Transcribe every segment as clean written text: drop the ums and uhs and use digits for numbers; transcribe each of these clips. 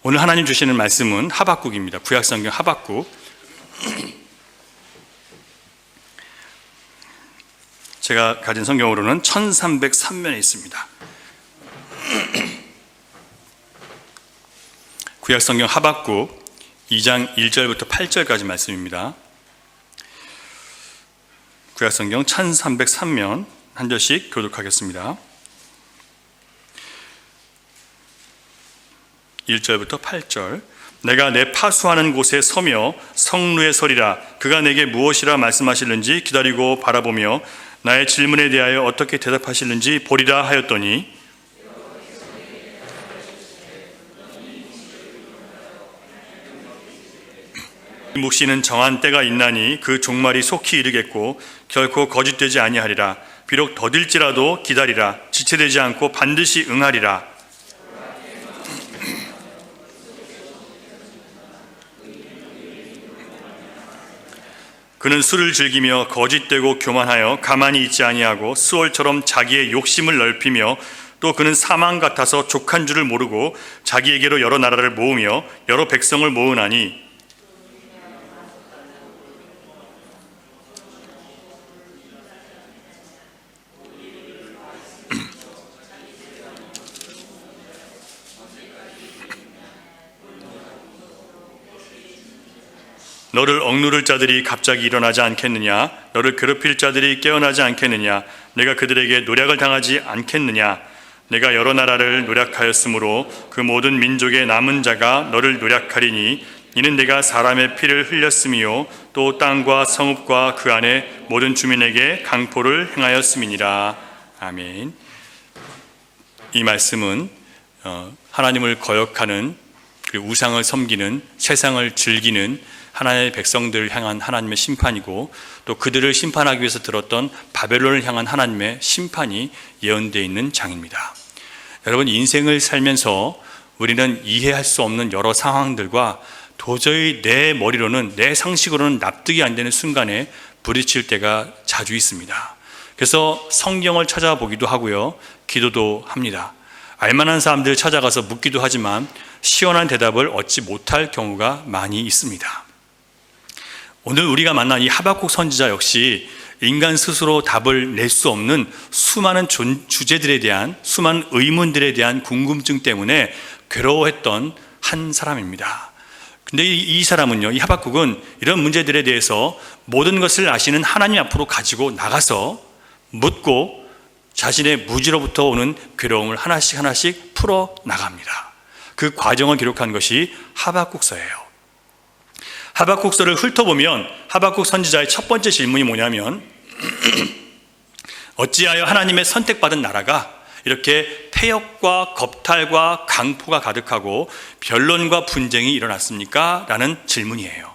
오늘 하나님 주시는 말씀은 하박국입니다. 구약성경 하박국. 제가 가진 성경으로는 1303면에 있습니다. 구약성경 하박국 2장 1절부터 8절까지 말씀입니다. 구약성경 1303면 한 절씩 교독하겠습니다. 1절부터 8절. 내가 내 파수하는 곳에 서며 성루에 서리라. 그가 내게 무엇이라 말씀하실는지 기다리고 바라보며 나의 질문에 대하여 어떻게 대답하실는지 보리라 하였더니 묵시는 정한 때가 있나니 그 종말이 속히 이르겠고 결코 거짓되지 아니하리라. 비록 더딜지라도 기다리라. 지체되지 않고 반드시 응하리라. 그는 술을 즐기며 거짓되고 교만하여 가만히 있지 아니하고 스월처럼 자기의 욕심을 넓히며 또 그는 사망 같아서 족한 줄을 모르고 자기에게로 여러 나라를 모으며 여러 백성을 모으나니 너를 억누를 자들이 갑자기 일어나지 않겠느냐? 너를 괴롭힐 자들이 깨어나지 않겠느냐? 내가 그들에게 노략을 당하지 않겠느냐? 내가 여러 나라를 노략하였으므로 그 모든 민족의 남은 자가 너를 노략하리니 이는 내가 사람의 피를 흘렸음이요 또 땅과 성읍과 그 안에 모든 주민에게 강포를 행하였음이니라. 아멘. 이 말씀은 하나님을 거역하는, 그리고 우상을 섬기는, 세상을 즐기는 하나님의 백성들을 향한 하나님의 심판이고, 또 그들을 심판하기 위해서 들었던 바벨론을 향한 하나님의 심판이 예언되어 있는 장입니다. 여러분, 인생을 살면서 우리는 이해할 수 없는 여러 상황들과 도저히 내 머리로는, 내 상식으로는 납득이 안 되는 순간에 부딪힐 때가 자주 있습니다. 그래서 성경을 찾아보기도 하고요, 기도도 합니다. 알만한 사람들을 찾아가서 묻기도 하지만 시원한 대답을 얻지 못할 경우가 많이 있습니다. 오늘 우리가 만난 이 하박국 선지자 역시 인간 스스로 답을 낼 수 없는 수많은 주제들에 대한, 수많은 의문들에 대한 궁금증 때문에 괴로워했던 한 사람입니다. 근데 이 사람은요, 이 하박국은 이런 문제들에 대해서 모든 것을 아시는 하나님 앞으로 가지고 나가서 묻고 자신의 무지로부터 오는 괴로움을 하나씩 풀어 나갑니다. 그 과정을 기록한 것이 하박국서예요. 하박국서를 훑어보면 하박국 선지자의 첫 번째 질문이 뭐냐면 어찌하여 하나님의 선택받은 나라가 이렇게 폐역과 겁탈과 강포가 가득하고 변론과 분쟁이 일어났습니까? 라는 질문이에요.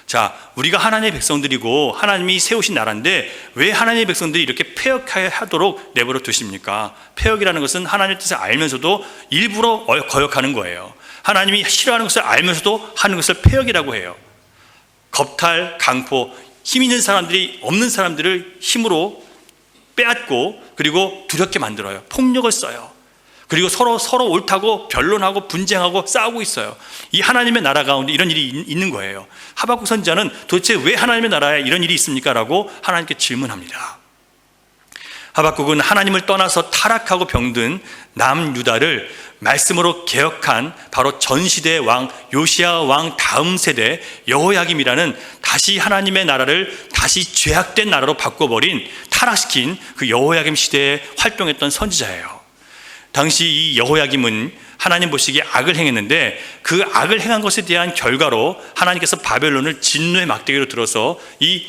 자, 우리가 하나님의 백성들이고 하나님이 세우신 나라인데 왜 하나님의 백성들이 이렇게 폐역하도록 내버려 두십니까? 폐역이라는 것은 하나님의 뜻을 알면서도 일부러 거역하는 거예요. 하나님이 싫어하는 것을 알면서도 하는 것을 폐역이라고 해요. 겁탈, 강포, 힘 있는 사람들이 없는 사람들을 힘으로 빼앗고 그리고 두렵게 만들어요. 폭력을 써요. 그리고 서로 옳다고 변론하고 분쟁하고 싸우고 있어요. 이 하나님의 나라 가운데 이런 일이 있는 거예요. 하박국 선지자는 도대체 왜 하나님의 나라에 이런 일이 있습니까? 라고 하나님께 질문합니다. 하박국은 하나님을 떠나서 타락하고 병든 남유다를 말씀으로 개혁한 바로 전시대의 왕 요시야 왕 다음 세대 여호야김이라는 다시 하나님의 나라를 다시 죄악된 나라로 바꿔버린, 타락시킨 그 여호야김 시대에 활동했던 선지자예요. 당시 이 여호야김은 하나님 보시기에 악을 행했는데 그 악을 행한 것에 대한 결과로 하나님께서 바벨론을 진노의 막대기로 들어서 이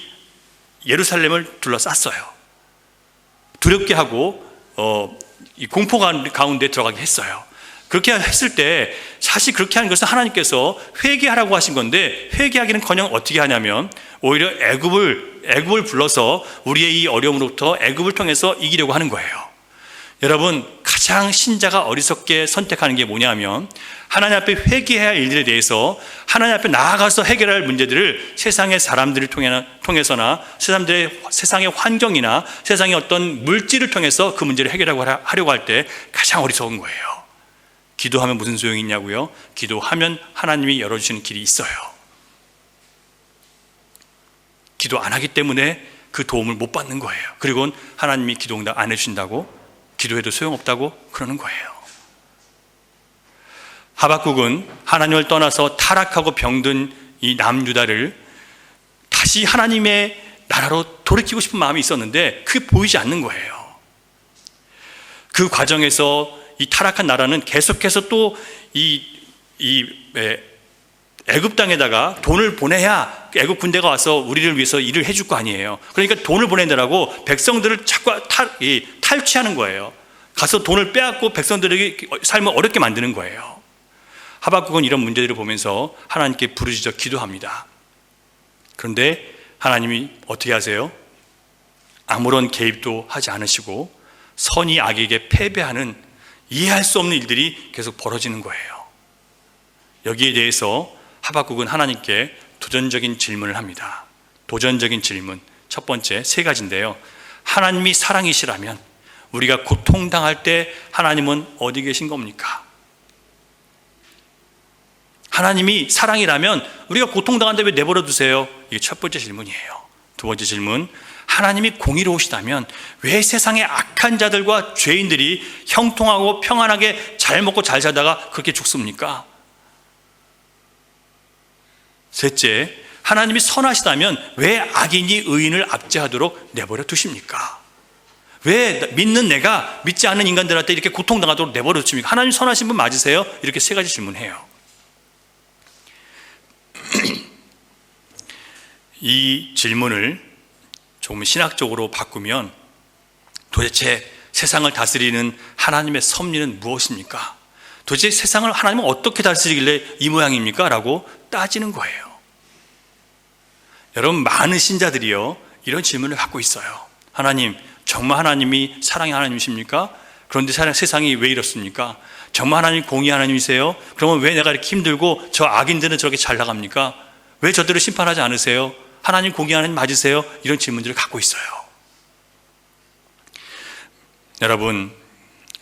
예루살렘을 둘러쌌어요. 두렵게 하고 이 공포 가운데 들어가게 했어요. 그렇게 했을 때 사실 그렇게 하는 것은 하나님께서 회개하라고 하신 건데 회개하기는커녕 어떻게 하냐면 오히려 애굽을 불러서 우리의 이 어려움으로부터 애굽을 통해서 이기려고 하는 거예요. 여러분, 가장 신자가 어리석게 선택하는 게 뭐냐면 하나님 앞에 회개해야 할 일들에 대해서 하나님 앞에 나아가서 해결할 문제들을 세상의 사람들을 통해서나 세상의 환경이나 세상의 어떤 물질을 통해서 그 문제를 해결하려고 할 때 가장 어리석은 거예요. 기도하면 무슨 소용이 있냐고요? 기도하면 하나님이 열어주시는 길이 있어요. 기도 안 하기 때문에 그 도움을 못 받는 거예요. 그리고 하나님이 기도 응답 안 해주신다고, 기도해도 소용없다고 그러는 거예요. 하박국은 하나님을 떠나서 타락하고 병든 이 남유다를 다시 하나님의 나라로 돌이키고 싶은 마음이 있었는데 그게 보이지 않는 거예요. 그 과정에서 이 타락한 나라는 계속해서 또 애굽 땅에다가 돈을 보내야 애굽 군대가 와서 우리를 위해서 일을 해줄 거 아니에요. 그러니까 돈을 보내느라고 백성들을 자꾸 탈취하는 거예요. 가서 돈을 빼앗고 백성들에게 삶을 어렵게 만드는 거예요. 하박국은 이런 문제들을 보면서 하나님께 부르짖어 기도합니다. 그런데 하나님이 어떻게 하세요? 아무런 개입도 하지 않으시고 선이 악에게 패배하는 이해할 수 없는 일들이 계속 벌어지는 거예요. 여기에 대해서 하박국은 하나님께 도전적인 질문을 합니다. 도전적인 질문, 첫 번째 세 가지인데요. 하나님이 사랑이시라면 우리가 고통당할 때 하나님은 어디 계신 겁니까? 하나님이 사랑이라면 우리가 고통당한데 왜 내버려 두세요? 이게 첫 번째 질문이에요. 두 번째 질문, 하나님이 공의로우시다면 왜 세상의 악한 자들과 죄인들이 형통하고 평안하게 잘 먹고 잘 살다가 그렇게 죽습니까? 셋째, 하나님이 선하시다면 왜 악인이 의인을 압제하도록 내버려 두십니까? 왜 믿는 내가 믿지 않는 인간들한테 이렇게 고통당하도록 내버려 두십니까? 하나님 선하신 분 맞으세요? 이렇게 세 가지 질문해요. 이 질문을 조금 신학적으로 바꾸면 도대체 세상을 다스리는 하나님의 섭리는 무엇입니까? 도대체 세상을 하나님은 어떻게 다스리길래 이 모양입니까? 라고 따지는 거예요. 여러분, 많은 신자들이요 이런 질문을 갖고 있어요. 하나님, 정말 하나님이 사랑의 하나님이십니까? 그런데 세상이 왜 이렇습니까? 정말 하나님 공의 하나님이세요? 그러면 왜 내가 이렇게 힘들고 저 악인들은 저렇게 잘 나갑니까? 왜 저들을 심판하지 않으세요? 하나님 공의 하나님 맞으세요? 이런 질문들을 갖고 있어요. 여러분,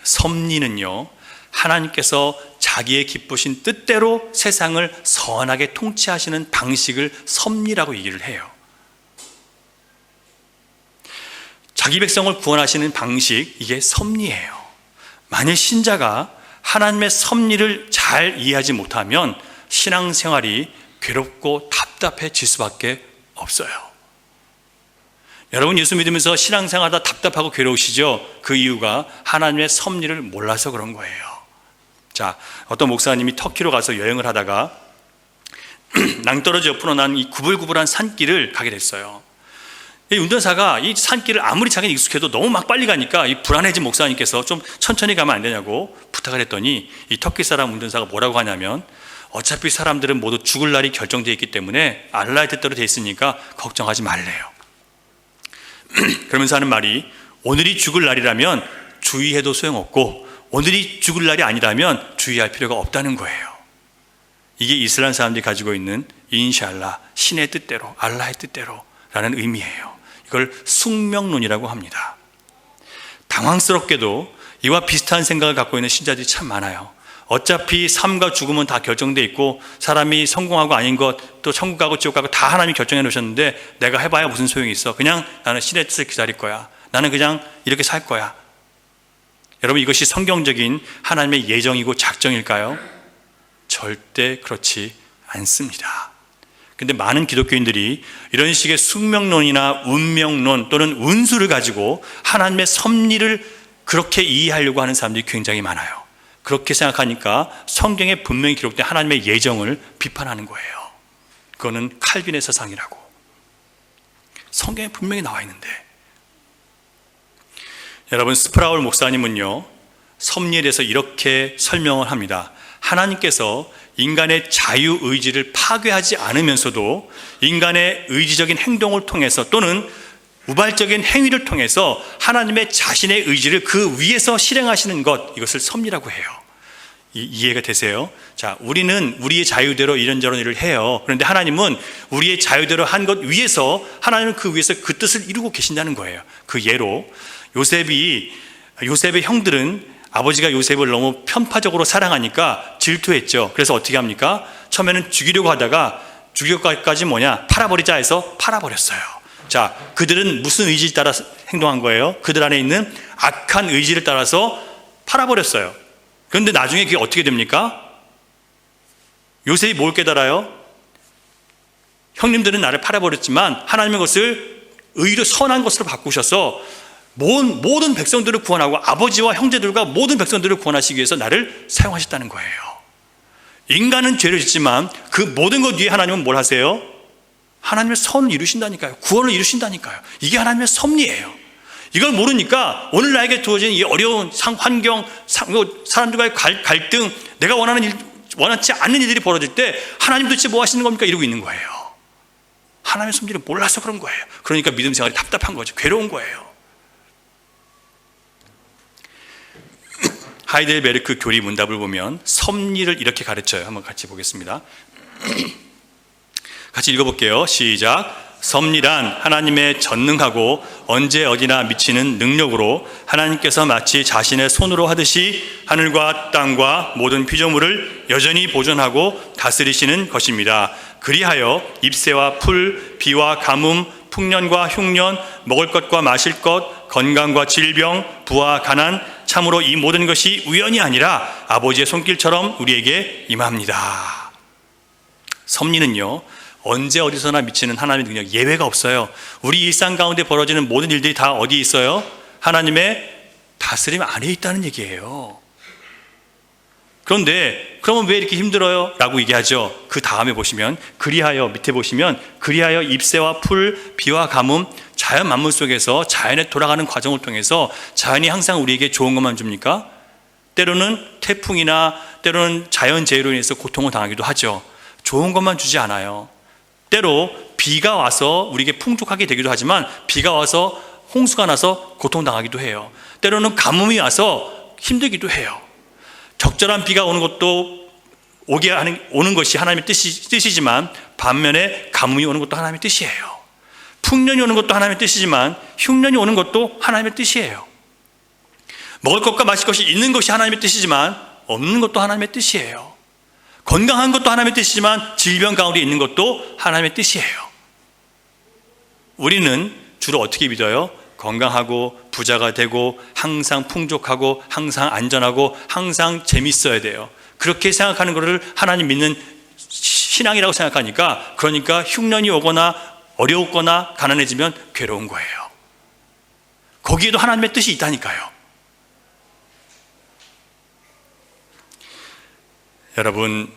섭리는요 하나님께서 자기의 기쁘신 뜻대로 세상을 선하게 통치하시는 방식을 섭리라고 얘기를 해요. 자기 백성을 구원하시는 방식, 이게 섭리예요. 만일 신자가 하나님의 섭리를 잘 이해하지 못하면 신앙생활이 괴롭고 답답해질 수밖에 없어요. 여러분, 예수 믿으면서 신앙생활하다 답답하고 괴로우시죠? 그 이유가 하나님의 섭리를 몰라서 그런 거예요. 자, 어떤 목사님이 터키로 가서 여행을 하다가 낭떠러지 옆으로 난 이 구불구불한 산길을 가게 됐어요. 이 운전사가 이 산길을 아무리 자기는 익숙해도 너무 막 빨리 가니까 이 불안해진 목사님께서 좀 천천히 가면 안 되냐고 부탁을 했더니 이 터키 사람 운전사가 뭐라고 하냐면, 어차피 사람들은 모두 죽을 날이 결정되어 있기 때문에 알라의 뜻대로 되어 있으니까 걱정하지 말래요. 그러면서 하는 말이, 오늘이 죽을 날이라면 주의해도 소용없고 오늘이 죽을 날이 아니라면 주의할 필요가 없다는 거예요. 이게 이슬람 사람들이 가지고 있는 인샬라, 신의 뜻대로, 알라의 뜻대로 라는 의미예요. 이걸 숙명론이라고 합니다. 당황스럽게도 이와 비슷한 생각을 갖고 있는 신자들이 참 많아요. 어차피 삶과 죽음은 다 결정돼 있고 사람이 성공하고 아닌 것, 또 천국 가고 지옥 가고 다 하나님이 결정해 놓으셨는데 내가 해봐야 무슨 소용이 있어. 그냥 나는 신의 뜻을 기다릴 거야. 나는 그냥 이렇게 살 거야. 여러분, 이것이 성경적인 하나님의 예정이고 작정일까요? 절대 그렇지 않습니다. 근데 많은 기독교인들이 이런 식의 숙명론이나 운명론 또는 운수를 가지고 하나님의 섭리를 그렇게 이해하려고 하는 사람들이 굉장히 많아요. 그렇게 생각하니까 성경에 분명히 기록된 하나님의 예정을 비판하는 거예요. 그거는 칼빈의 세상이라고. 성경에 분명히 나와 있는데. 여러분, 스프라울 목사님은요 섭리에 대해서 이렇게 설명을 합니다. 하나님께서 인간의 자유의지를 파괴하지 않으면서도 인간의 의지적인 행동을 통해서 또는 우발적인 행위를 통해서 하나님의 자신의 의지를 그 위에서 실행하시는 것, 이것을 섭리라고 해요. 이해가 되세요? 자, 우리는 우리의 자유대로 이런저런 일을 해요. 그런데 하나님은 우리의 자유대로 한 것 위에서, 하나님은 그 위에서 그 뜻을 이루고 계신다는 거예요. 그 예로 요셉의 형들은 아버지가 요셉을 너무 편파적으로 사랑하니까 질투했죠. 그래서 어떻게 합니까? 처음에는 죽이려고 하다가 죽이기까지 팔아버리자 해서 팔아버렸어요. 자, 그들은 무슨 의지에 따라 행동한 거예요? 그들 안에 있는 악한 의지를 따라서 팔아버렸어요. 그런데 나중에 그게 어떻게 됩니까? 요셉이 뭘 깨달아요? 형님들은 나를 팔아버렸지만 하나님의 것을 의로 선한 것으로 바꾸셔서 모든 백성들을 구원하고 아버지와 형제들과 모든 백성들을 구원하시기 위해서 나를 사용하셨다는 거예요. 인간은 죄를 짓지만 그 모든 것 위에 하나님은 뭘 하세요? 하나님의 선을 이루신다니까요. 구원을 이루신다니까요. 이게 하나님의 섭리예요. 이걸 모르니까 오늘 나에게 주어진 이 어려운 환경, 사람들과의 갈등, 내가 원하지 않는 일들이 벌어질 때 하나님 도대체 뭐 하시는 겁니까? 이러고 있는 거예요. 하나님의 섭리를 몰라서 그런 거예요. 그러니까 믿음 생활이 답답한 거죠. 괴로운 거예요. 하이델베르크 교리 문답을 보면 섭리를 이렇게 가르쳐요. 한번 같이 보겠습니다. 같이 읽어볼게요. 시작. 섭리란 하나님의 전능하고 언제 어디나 미치는 능력으로 하나님께서 마치 자신의 손으로 하듯이 하늘과 땅과 모든 피조물을 여전히 보존하고 다스리시는 것입니다. 그리하여 잎새와 풀, 비와 가뭄, 풍년과 흉년, 먹을 것과 마실 것, 건강과 질병, 부와 가난, 참으로 이 모든 것이 우연이 아니라 아버지의 손길처럼 우리에게 임합니다. 섭리는요, 언제 어디서나 미치는 하나님의 능력, 예외가 없어요. 우리 일상 가운데 벌어지는 모든 일들이 다 어디에 있어요? 하나님의 다스림 안에 있다는 얘기예요. 그런데 그러면 왜 이렇게 힘들어요? 라고 얘기하죠. 그 다음에 보시면 그리하여, 밑에 보시면 그리하여 잎새와 풀, 비와 가뭄, 자연 만물 속에서 자연의 돌아가는 과정을 통해서 자연이 항상 우리에게 좋은 것만 줍니까? 때로는 태풍이나 때로는 자연재해로 인해서 고통을 당하기도 하죠. 좋은 것만 주지 않아요. 때로 비가 와서 우리에게 풍족하게 되기도 하지만 비가 와서 홍수가 나서 고통당하기도 해요. 때로는 가뭄이 와서 힘들기도 해요. 적절한 비가 오는 것도 오는 것이 하나님의 뜻이지만 반면에 가뭄이 오는 것도 하나님의 뜻이에요. 풍년이 오는 것도 하나님의 뜻이지만 흉년이 오는 것도 하나님의 뜻이에요. 먹을 것과 마실 것이 있는 것이 하나님의 뜻이지만 없는 것도 하나님의 뜻이에요. 건강한 것도 하나님의 뜻이지만 질병 가운데 있는 것도 하나님의 뜻이에요. 우리는 주로 어떻게 믿어요? 건강하고 부자가 되고 항상 풍족하고 항상 안전하고 항상 재밌어야 돼요. 그렇게 생각하는 것을 하나님 믿는 신앙이라고 생각하니까, 그러니까 흉년이 오거나 어려웠거나 가난해지면 괴로운 거예요. 거기에도 하나님의 뜻이 있다니까요. 여러분,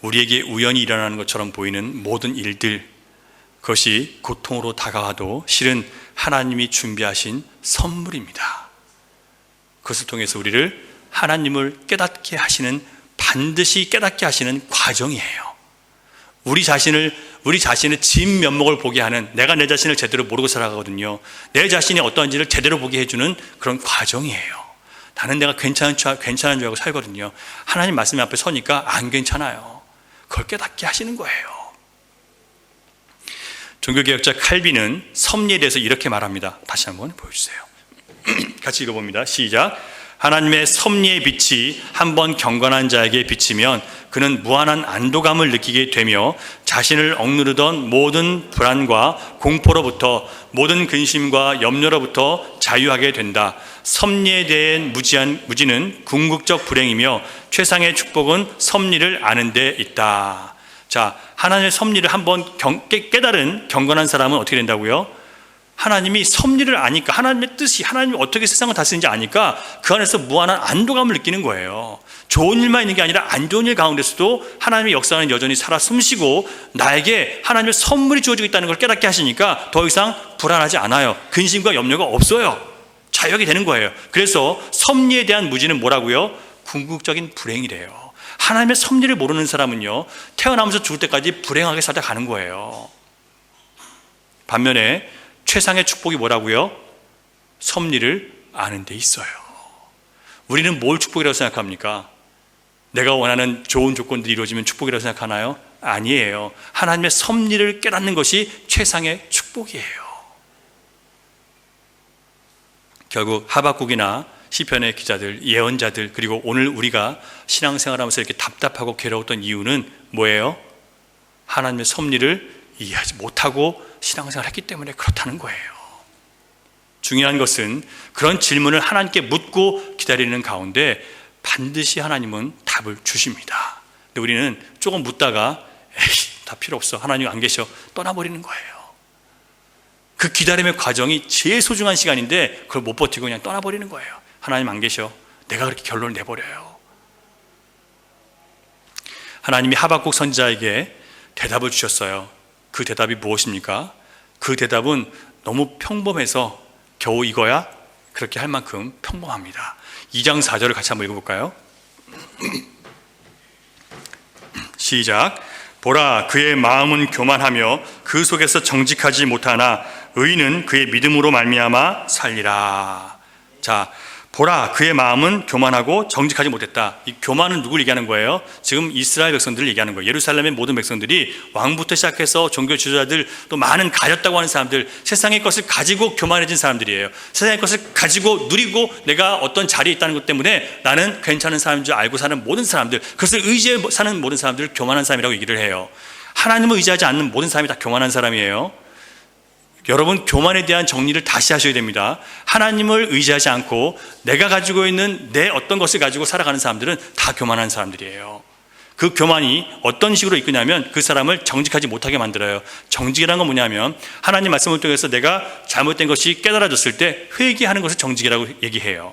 우리에게 우연히 일어나는 것처럼 보이는 모든 일들, 그것이 고통으로 다가와도 실은 하나님이 준비하신 선물입니다. 그것을 통해서 우리를 하나님을 깨닫게 하시는, 반드시 깨닫게 하시는 과정이에요. 우리 자신의 진 면목을 보게 하는, 내가 내 자신을 제대로 모르고 살아가거든요. 내 자신이 어떠한지를 제대로 보게 해주는 그런 과정이에요. 나는 내가 괜찮은 줄 알고 살거든요. 하나님 말씀 앞에 서니까 안 괜찮아요. 그걸 깨닫게 하시는 거예요. 종교개혁자 칼빈은 섭리에 대해서 이렇게 말합니다. 다시 한번 보여주세요. 같이 읽어봅니다. 시작. 하나님의 섭리의 빛이 한번 경건한 자에게 비치면 그는 무한한 안도감을 느끼게 되며 자신을 억누르던 모든 불안과 공포로부터, 모든 근심과 염려로부터 자유하게 된다. 섭리에 대한 무지는 궁극적 불행이며 최상의 축복은 섭리를 아는 데 있다. 자, 하나님의 섭리를 한번 깨달은 경건한 사람은 어떻게 된다고요? 하나님이 섭리를 아니까, 하나님의 뜻이, 하나님이 어떻게 세상을 다스리는지 아니까 그 안에서 무한한 안도감을 느끼는 거예요. 좋은 일만 있는 게 아니라 안 좋은 일 가운데서도 하나님의 역사는 여전히 살아 숨쉬고 나에게 하나님의 선물이 주어지고 있다는 걸 깨닫게 하시니까 더 이상 불안하지 않아요. 근심과 염려가 없어요. 자유하게 되는 거예요. 그래서 섭리에 대한 무지는 뭐라고요? 궁극적인 불행이래요. 하나님의 섭리를 모르는 사람은요, 태어나면서 죽을 때까지 불행하게 살다 가는 거예요. 반면에 최상의 축복이 뭐라고요? 섭리를 아는 데 있어요. 우리는 뭘 축복이라고 생각합니까? 내가 원하는 좋은 조건들이 이루어지면 축복이라고 생각하나요? 아니에요. 하나님의 섭리를 깨닫는 것이 최상의 축복이에요. 결국 하박국이나 시편의 기자들, 예언자들, 그리고 오늘 우리가 신앙생활하면서 이렇게 답답하고 괴로웠던 이유는 뭐예요? 하나님의 섭리를 이해하지 못하고 신앙생활을 했기 때문에 그렇다는 거예요. 중요한 것은 그런 질문을 하나님께 묻고 기다리는 가운데 반드시 하나님은 답을 주십니다. 근데 우리는 조금 묻다가 에이, 다 필요 없어, 하나님 안 계셔, 떠나버리는 거예요. 그 기다림의 과정이 제일 소중한 시간인데 그걸 못 버티고 그냥 떠나버리는 거예요. 하나님 안 계셔, 내가 그렇게 결론을 내버려요. 하나님이 하박국 선지자에게 대답을 주셨어요. 그 대답이 무엇입니까? 그 대답은 너무 평범해서 겨우 이거야? 그렇게 할 만큼 평범합니다. 2장 4절을 같이 한번 읽어볼까요? 시작. 보라, 그의 마음은 교만하며 그 속에서 정직하지 못하나 의인은 그의 믿음으로 말미암아 살리라. 자, 보라, 그의 마음은 교만하고 정직하지 못했다. 이 교만은 누굴 얘기하는 거예요? 지금 이스라엘 백성들을 얘기하는 거예요. 예루살렘의 모든 백성들이 왕부터 시작해서 종교 지도자들, 또 많은 가졌다고 하는 사람들, 세상의 것을 가지고 교만해진 사람들이에요. 세상의 것을 가지고 누리고 내가 어떤 자리에 있다는 것 때문에 나는 괜찮은 사람인 줄 알고 사는 모든 사람들, 그것을 의지해 사는 모든 사람들을 교만한 사람이라고 얘기를 해요. 하나님을 의지하지 않는 모든 사람이 다 교만한 사람이에요. 여러분, 교만에 대한 정리를 다시 하셔야 됩니다. 하나님을 의지하지 않고 내가 가지고 있는 내 어떤 것을 가지고 살아가는 사람들은 다 교만한 사람들이에요. 그 교만이 어떤 식으로 이끄냐면 그 사람을 정직하지 못하게 만들어요. 정직이라는 건 뭐냐면 하나님 말씀을 통해서 내가 잘못된 것이 깨달아졌을 때 회개하는 것을 정직이라고 얘기해요.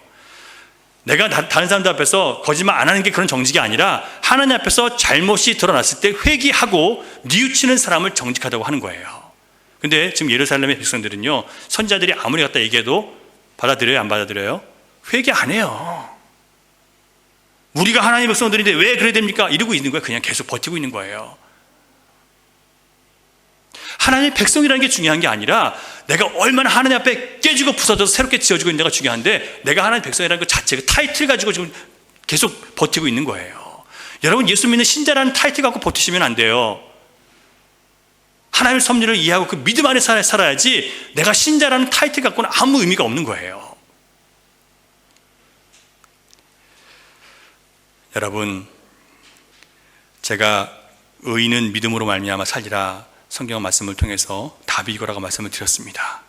내가 다른 사람들 앞에서 거짓말 안 하는 게 그런 정직이 아니라 하나님 앞에서 잘못이 드러났을 때 회개하고 뉘우치는 사람을 정직하다고 하는 거예요. 근데 지금 예루살렘의 백성들은요, 선지자들이 아무리 갖다 얘기해도 받아들여요, 안 받아들여요? 회개 안 해요. 우리가 하나님의 백성들인데 왜 그래야 됩니까? 이러고 있는 거예요. 그냥 계속 버티고 있는 거예요. 하나님의 백성이라는 게 중요한 게 아니라 내가 얼마나 하나님 앞에 깨지고 부서져서 새롭게 지어지고 있는 데가 중요한데, 내가 하나님의 백성이라는 것 자체, 그 타이틀 가지고 지금 계속 버티고 있는 거예요. 여러분, 예수 믿는 신자라는 타이틀 갖고 버티시면 안 돼요. 하나님의 섭리를 이해하고 그 믿음 안에 살아야지, 내가 신자라는 타이틀 갖고는 아무 의미가 없는 거예요. 여러분, 제가 의인은 믿음으로 말미암아 살리라 성경 말씀을 통해서 답이 이거라고 말씀을 드렸습니다.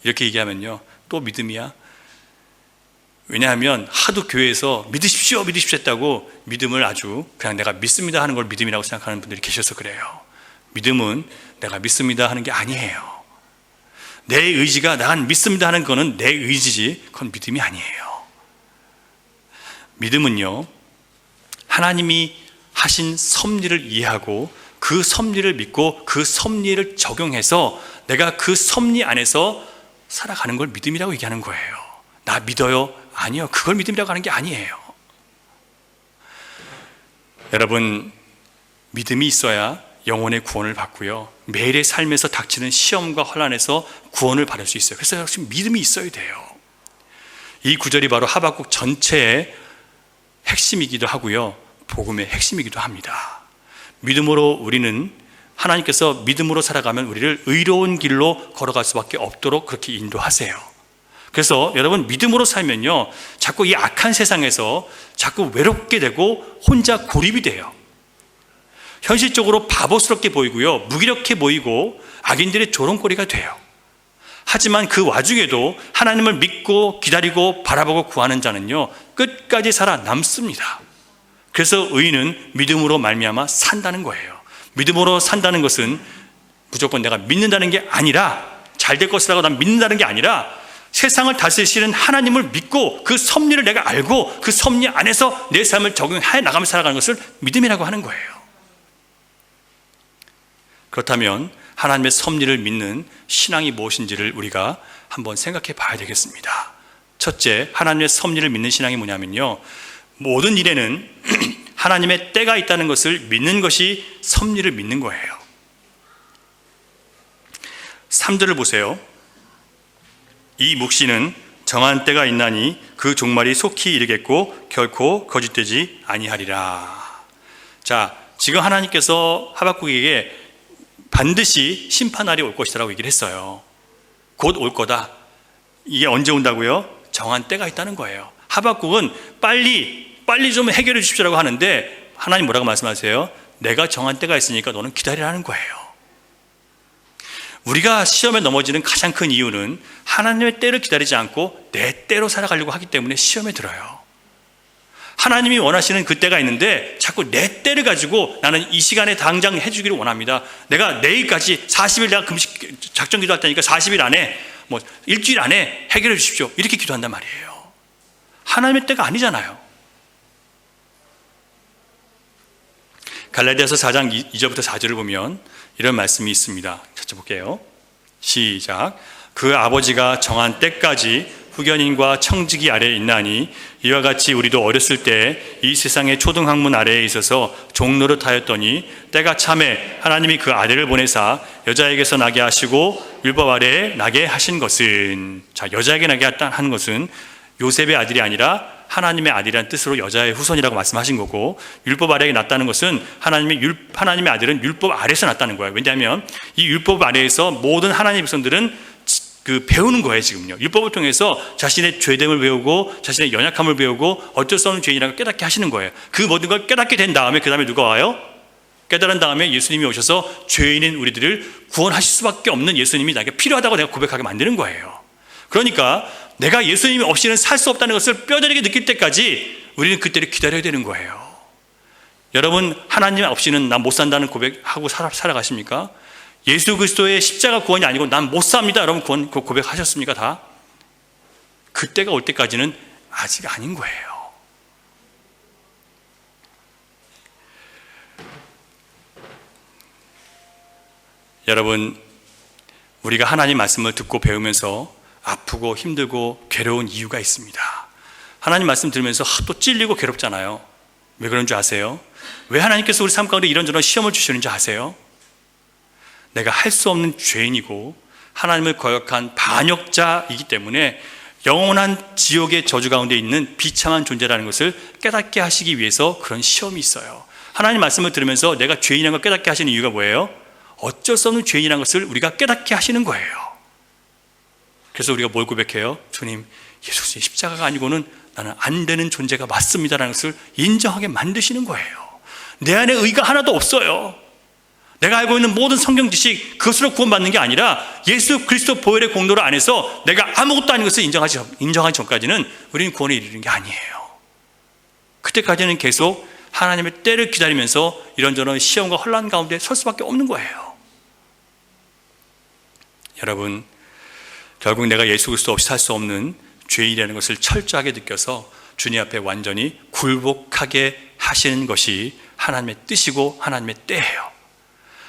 이렇게 얘기하면요, 또 믿음이야? 왜냐하면 하도 교회에서 믿으십시오 했다고 믿음을 아주 그냥 내가 믿습니다 하는 걸 믿음이라고 생각하는 분들이 계셔서 그래요. 믿음은 내가 믿습니다 하는 게 아니에요. 내 의지가 난 믿습니다 하는 거는 내 의지지, 그건 믿음이 아니에요. 믿음은요, 하나님이 하신 섭리를 이해하고 그 섭리를 믿고 그 섭리를 적용해서 내가 그 섭리 안에서 살아가는 걸 믿음이라고 얘기하는 거예요. 나 믿어요? 아니요, 그걸 믿음이라고 하는 게 아니에요. 여러분, 믿음이 있어야 영혼의 구원을 받고요, 매일의 삶에서 닥치는 시험과 혼란에서 구원을 받을 수 있어요. 그래서 역시 믿음이 있어야 돼요. 이 구절이 바로 하박국 전체의 핵심이기도 하고요, 복음의 핵심이기도 합니다. 믿음으로 우리는, 하나님께서 믿음으로 살아가면 우리를 의로운 길로 걸어갈 수밖에 없도록 그렇게 인도하세요. 그래서 여러분, 믿음으로 살면요, 자꾸 이 악한 세상에서 자꾸 외롭게 되고 혼자 고립이 돼요. 현실적으로 바보스럽게 보이고요, 무기력해 보이고 악인들의 조롱거리가 돼요. 하지만 그 와중에도 하나님을 믿고 기다리고 바라보고 구하는 자는요, 끝까지 살아남습니다. 그래서 의인은 믿음으로 말미암아 산다는 거예요. 믿음으로 산다는 것은 무조건 내가 믿는다는 게 아니라, 잘 될 것이라고 난 믿는다는 게 아니라, 세상을 다스리시는 하나님을 믿고 그 섭리를 내가 알고 그 섭리 안에서 내 삶을 적용해 나가며 살아가는 것을 믿음이라고 하는 거예요. 그렇다면 하나님의 섭리를 믿는 신앙이 무엇인지를 우리가 한번 생각해 봐야 되겠습니다. 첫째, 하나님의 섭리를 믿는 신앙이 뭐냐면요, 모든 일에는 하나님의 때가 있다는 것을 믿는 것이 섭리를 믿는 거예요. 3절을 보세요. 이 묵시는 정한 때가 있나니 그 종말이 속히 이르겠고 결코 거짓되지 아니하리라. 자, 지금 하나님께서 하박국에게 반드시 심판날이 올 것이라고 얘기를 했어요. 곧 올 거다. 이게 언제 온다고요? 정한 때가 있다는 거예요. 하박국은 빨리 좀 해결해 주십시오라고 하는데 하나님 뭐라고 말씀하세요? 내가 정한 때가 있으니까 너는 기다리라는 거예요. 우리가 시험에 넘어지는 가장 큰 이유는 하나님의 때를 기다리지 않고 내 때로 살아가려고 하기 때문에 시험에 들어요. 하나님이 원하시는 그 때가 있는데 자꾸 내 때를 가지고 나는 이 시간에 당장 해주기를 원합니다. 내가 내일까지 40일 내가 금식 작정 기도할 테니까 40일 안에 뭐 일주일 안에 해결해 주십시오. 이렇게 기도한단 말이에요. 하나님의 때가 아니잖아요. 갈라디아서 4장 2절부터 4절을 보면 이런 말씀이 있습니다. 찾아볼게요. 시작. 그 아버지가 정한 때까지 후견인과 청지기 아래에 있나니 이와 같이 우리도 어렸을 때 이 세상의 초등학문 아래에 있어서 종노릇하였더니 때가 차매 하나님이 그 아들을 보내사 여자에게서 나게 하시고 율법 아래에 나게 하신 것은, 자, 여자에게 나게 하는 것은 요셉의 아들이 아니라 하나님의 아들이라는 뜻으로 여자의 후손이라고 말씀하신 거고, 율법 아래에 났다는 것은 하나님의 아들은 율법 아래에서 났다는 거예요. 왜냐하면 이 율법 아래에서 모든 하나님의 백성들은 배우는 거예요. 지금요, 율법을 통해서 자신의 죄됨을 배우고 자신의 연약함을 배우고 어쩔 수 없는 죄인이라고 깨닫게 하시는 거예요. 그 모든 걸 깨닫게 된 다음에 그 다음에 누가 와요? 깨달은 다음에 예수님이 오셔서 죄인인 우리들을 구원하실 수밖에 없는 예수님이 나에게 필요하다고 내가 고백하게 만드는 거예요. 그러니까 내가 예수님이 없이는 살 수 없다는 것을 뼈저리게 느낄 때까지 우리는 그때를 기다려야 되는 거예요. 여러분, 하나님 없이는 난 못 산다는 고백하고 살아가십니까? 예수 그리스도의 십자가 구원이 아니고 난 못 삽니다, 여러분 고백하셨습니까? 다? 그때가 올 때까지는 아직 아닌 거예요. 여러분, 우리가 하나님 말씀을 듣고 배우면서 아프고 힘들고 괴로운 이유가 있습니다. 하나님 말씀 들으면서 또 찔리고 괴롭잖아요. 왜 그런 줄 아세요? 왜 하나님께서 우리 삶 가운데 이런저런 시험을 주시는 줄 아세요? 내가 할 수 없는 죄인이고 하나님을 거역한 반역자이기 때문에 영원한 지옥의 저주 가운데 있는 비참한 존재라는 것을 깨닫게 하시기 위해서 그런 시험이 있어요. 하나님 말씀을 들으면서 내가 죄인이라는 걸 깨닫게 하시는 이유가 뭐예요? 어쩔 수 없는 죄인이라는 것을 우리가 깨닫게 하시는 거예요. 그래서 우리가 뭘 고백해요? 주님, 예수 그리스도의 십자가가 아니고는 나는 안 되는 존재가 맞습니다라는 것을 인정하게 만드시는 거예요. 내 안에 의가 하나도 없어요. 내가 알고 있는 모든 성경 지식, 그것으로 구원받는 게 아니라 예수 그리스도 보혈의 공로를 안에서 내가 아무것도 아닌 것을 인정하기 전까지는 우리는 구원에 이르는 게 아니에요. 그때까지는 계속 하나님의 때를 기다리면서 이런저런 시험과 혼란 가운데 설 수밖에 없는 거예요. 여러분, 결국 내가 예수 그리스도 없이 살 수 없는 죄인이라는 것을 철저하게 느껴서 주님 앞에 완전히 굴복하게 하시는 것이 하나님의 뜻이고 하나님의 때예요.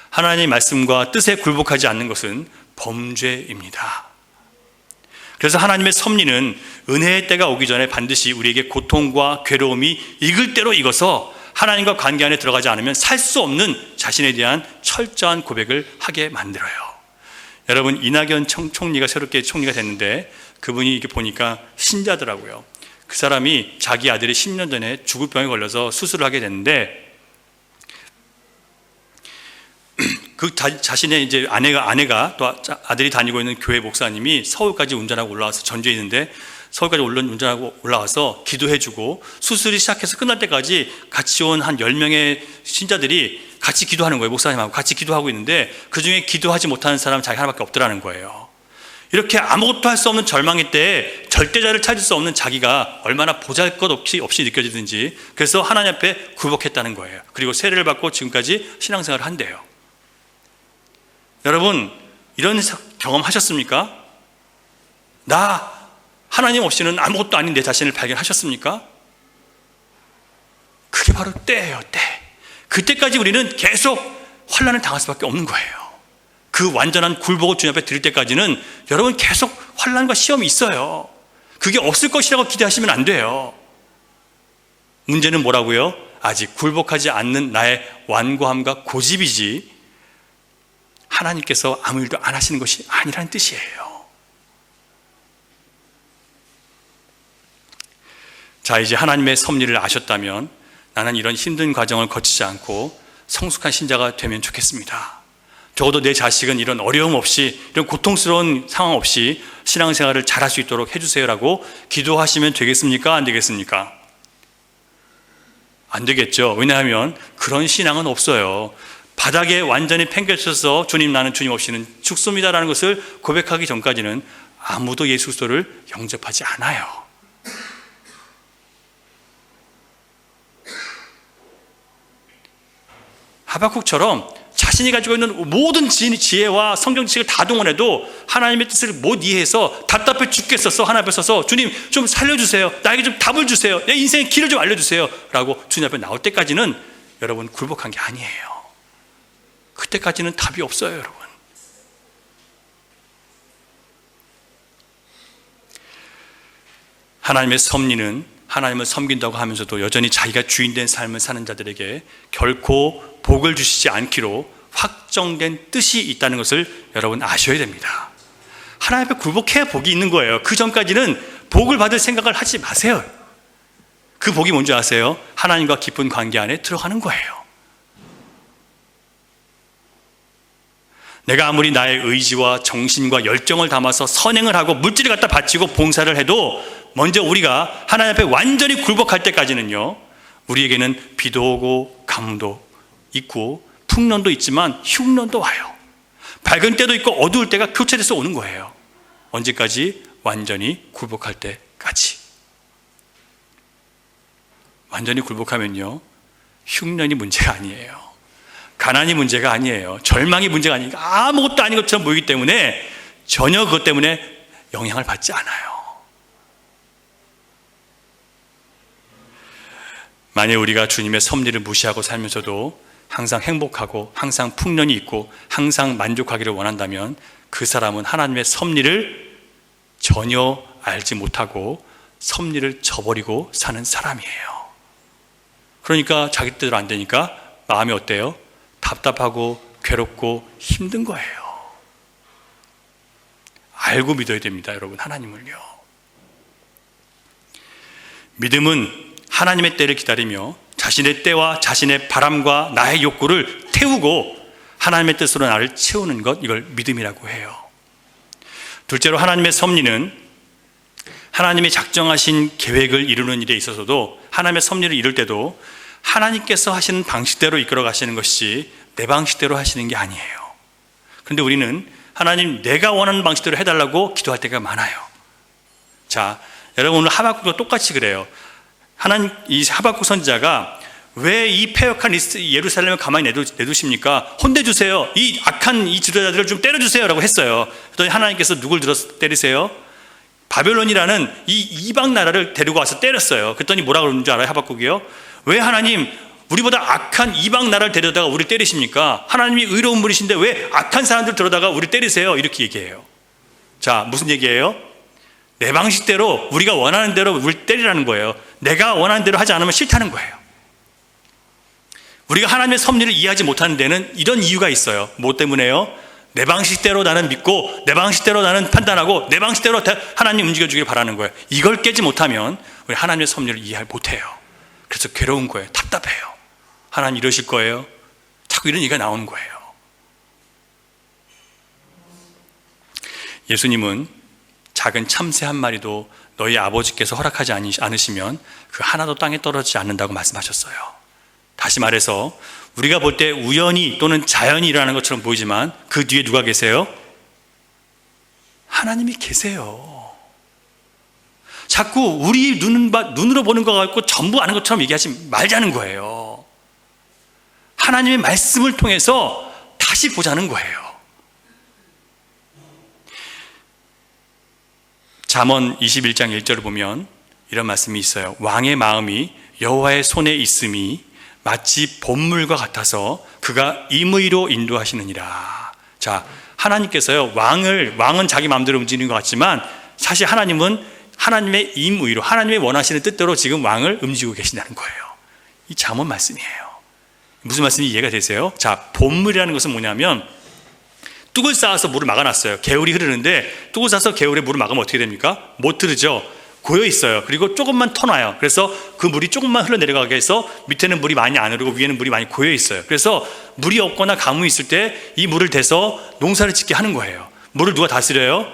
하나님의 말씀과 뜻에 굴복하지 않는 것은 범죄입니다. 그래서 하나님의 섭리는 은혜의 때가 오기 전에 반드시 우리에게 고통과 괴로움이 익을 대로 익어서 하나님과 관계 안에 들어가지 않으면 살 수 없는 자신에 대한 철저한 고백을 하게 만들어요. 여러분, 이낙연 총리가 새롭게 총리가 됐는데 그분이 이렇게 보니까 신자더라고요. 그 사람이 자기 아들이 10년 전에 죽을 병에 걸려서 수술을 하게 됐는데 그 자신의 이제 아내가 또 아들이 다니고 있는 교회 목사님이 서울까지 운전하고 올라와서 전주에 있는데 서울까지 운전하고 올라와서 기도해주고 수술이 시작해서 끝날 때까지 같이 온 한 10명의 신자들이 같이 기도하는 거예요. 목사님하고 같이 기도하고 있는데 그중에 기도하지 못하는 사람은 자기 하나밖에 없더라는 거예요. 이렇게 아무것도 할 수 없는 절망의 때에 절대자를 찾을 수 없는 자기가 얼마나 보잘것없이 느껴지든지, 그래서 하나님 앞에 굴복했다는 거예요. 그리고 세례를 받고 지금까지 신앙생활을 한대요. 여러분, 이런 경험 하셨습니까? 나 하나님 없이는 아무것도 아닌 내 자신을 발견하셨습니까? 그게 바로 때예요, 때. 그때까지 우리는 계속 환난을 당할 수밖에 없는 거예요. 그 완전한 굴복을 주님 앞에 드릴 때까지는 여러분 계속 환난과 시험이 있어요. 그게 없을 것이라고 기대하시면 안 돼요. 문제는 뭐라고요? 아직 굴복하지 않는 나의 완고함과 고집이지 하나님께서 아무 일도 안 하시는 것이 아니라는 뜻이에요. 자, 이제 하나님의 섭리를 아셨다면 나는 이런 힘든 과정을 거치지 않고 성숙한 신자가 되면 좋겠습니다. 적어도 내 자식은 이런 어려움 없이, 이런 고통스러운 상황 없이 신앙생활을 잘할 수 있도록 해주세요라고 기도하시면 되겠습니까? 안 되겠습니까? 안 되겠죠. 왜냐하면 그런 신앙은 없어요. 바닥에 완전히 팽개쳐서 주님, 나는 주님 없이는 죽습니다라는 것을 고백하기 전까지는 아무도 예수 그리스도를 영접하지 않아요. 하박국처럼 자신이 가지고 있는 모든 지혜와 성경 지식을 다 동원해도 하나님의 뜻을 못 이해해서 답답해 죽겠어서 하나님 앞에 서서 주님 좀 살려주세요, 나에게 좀 답을 주세요, 내 인생의 길을 좀 알려주세요 라고 주님 앞에 나올 때까지는 여러분 굴복한 게 아니에요. 그때까지는 답이 없어요. 여러분, 하나님의 섭리는 하나님을 섬긴다고 하면서도 여전히 자기가 주인된 삶을 사는 자들에게 결코 복을 주시지 않기로 확정된 뜻이 있다는 것을 여러분 아셔야 됩니다. 하나님 앞에 굴복해야 복이 있는 거예요. 그 전까지는 복을 받을 생각을 하지 마세요. 그 복이 뭔지 아세요? 하나님과 깊은 관계 안에 들어가는 거예요. 내가 아무리 나의 의지와 정신과 열정을 담아서 선행을 하고 물질을 갖다 바치고 봉사를 해도 먼저 우리가 하나님 앞에 완전히 굴복할 때까지는요, 우리에게는 비도 오고 강도 있고 풍년도 있지만 흉년도 와요. 밝은 때도 있고 어두울 때가 교체돼서 오는 거예요. 언제까지? 완전히 굴복할 때까지. 완전히 굴복하면요, 흉년이 문제가 아니에요. 가난이 문제가 아니에요. 절망이 문제가 아니니까 아무것도 아닌 것처럼 보이기 때문에 전혀 그것 때문에 영향을 받지 않아요. 만약 우리가 주님의 섭리를 무시하고 살면서도 항상 행복하고 항상 풍년이 있고 항상 만족하기를 원한다면 그 사람은 하나님의 섭리를 전혀 알지 못하고 섭리를 저버리고 사는 사람이에요. 그러니까 자기 뜻대로 안 되니까 마음이 어때요? 답답하고 괴롭고 힘든 거예요. 알고 믿어야 됩니다, 여러분. 하나님을요. 믿음은 하나님의 때를 기다리며 자신의 때와 자신의 바람과 나의 욕구를 태우고 하나님의 뜻으로 나를 채우는 것, 이걸 믿음이라고 해요. 둘째로 하나님의 섭리는 하나님이 작정하신 계획을 이루는 일에 있어서도, 하나님의 섭리를 이룰 때도 하나님께서 하시는 방식대로 이끌어 가시는 것이 내 방식대로 하시는 게 아니에요. 그런데 우리는 하나님, 내가 원하는 방식대로 해달라고 기도할 때가 많아요. 자, 여러분, 오늘 하박국도 똑같이 그래요. 하나님, 이 하박국 선지자가 왜 이 패역한 예루살렘을 가만히 내두십니까? 혼내주세요. 이 악한 이 지도자들을 좀 때려주세요 라고 했어요. 그랬더니 하나님께서 누굴 들어서 때리세요? 바벨론이라는 이 이방 나라를 데리고 와서 때렸어요. 그랬더니 뭐라고 그러는 줄 알아요? 하박국이요? 왜 하나님, 우리보다 악한 이방 나라를 데려다가 우리를 때리십니까? 하나님이 의로운 분이신데 왜 악한 사람들 들어다가 우리를 때리세요? 이렇게 얘기해요. 자, 무슨 얘기예요? 내 방식대로, 우리가 원하는 대로 우리를 때리라는 거예요. 내가 원하는 대로 하지 않으면 싫다는 거예요. 우리가 하나님의 섭리를 이해하지 못하는 데는 이런 이유가 있어요. 뭐 때문에요? 내 방식대로 나는 믿고 내 방식대로 나는 판단하고 내 방식대로 하나님 움직여주길 바라는 거예요. 이걸 깨지 못하면 우리 하나님의 섭리를 이해 못해요. 그래서 괴로운 거예요. 답답해요. 하나님 이러실 거예요? 자꾸 이런 얘기가 나오는 거예요. 예수님은 작은 참새 한 마리도 너희 아버지께서 허락하지 않으시면 그 하나도 땅에 떨어지지 않는다고 말씀하셨어요. 다시 말해서 우리가 볼 때 우연히 또는 자연이 일어나는 것처럼 보이지만 그 뒤에 누가 계세요? 하나님이 계세요. 자꾸 우리 눈으로 보는 것 같고 전부 아는 것처럼 얘기하지 말자는 거예요. 하나님의 말씀을 통해서 다시 보자는 거예요. 잠언 21장 1절을 보면 이런 말씀이 있어요. 왕의 마음이 여호와의 손에 있음이 마치 봄물과 같아서 그가 임의로 인도하시느니라. 자, 하나님께서요, 왕은 자기 마음대로 움직이는 것 같지만 사실 하나님은 하나님의 임의로, 하나님의 원하시는 뜻대로 지금 왕을 움직이고 계신다는 거예요. 이 잠언 말씀이에요. 무슨 말씀이 이해가 되세요? 자, 봄물이라는 것은 뭐냐면 뚝을 쌓아서 물을 막아놨어요. 개울이 흐르는데 뚝을 쌓아서 개울에 물을 막으면 어떻게 됩니까? 못 흐르죠. 고여 있어요. 그리고 조금만 터놔요. 그래서 그 물이 조금만 흘러내려가게 해서 밑에는 물이 많이 안 흐르고 위에는 물이 많이 고여 있어요. 그래서 물이 없거나 가뭄이 있을 때 이 물을 대서 농사를 짓게 하는 거예요. 물을 누가 다스려요?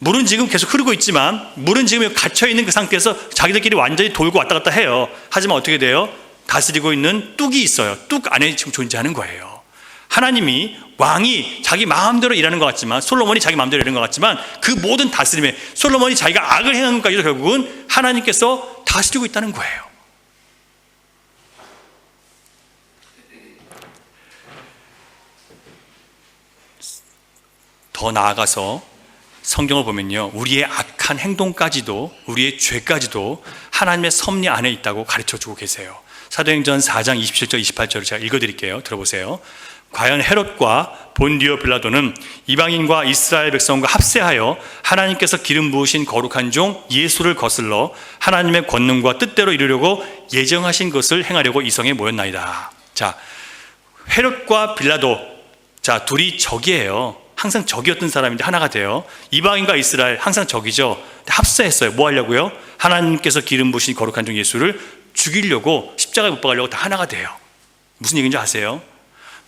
물은 지금 계속 흐르고 있지만 물은 지금 갇혀있는 그 상태에서 자기들끼리 완전히 돌고 왔다 갔다 해요. 하지만 어떻게 돼요? 다스리고 있는 뚝이 있어요. 뚝 안에 지금 존재하는 거예요. 하나님이 왕이 자기 마음대로 일하는 것 같지만, 솔로몬이 자기 마음대로 일하는 것 같지만, 그 모든 다스림에 솔로몬이 자기가 악을 행하는 것까지도 결국은 하나님께서 다스리고 있다는 거예요. 더 나아가서 성경을 보면요, 우리의 악한 행동까지도, 우리의 죄까지도 하나님의 섭리 안에 있다고 가르쳐주고 계세요. 사도행전 4장 27절 28절을 제가 읽어드릴게요. 들어보세요. 과연 헤롯과 본디오 빌라도는 이방인과 이스라엘 백성과 합세하여 하나님께서 기름 부으신 거룩한 종 예수를 거슬러 하나님의 권능과 뜻대로 이루려고 예정하신 것을 행하려고 이성에 모였나이다. 자, 헤롯과 빌라도, 자, 둘이 적이에요. 항상 적이었던 사람인데 하나가 돼요. 이방인과 이스라엘 항상 적이죠. 합세했어요. 뭐 하려고요? 하나님께서 기름 부으신 거룩한 종 예수를 죽이려고, 십자가에 못 박으려고 다 하나가 돼요. 무슨 얘기인지 아세요?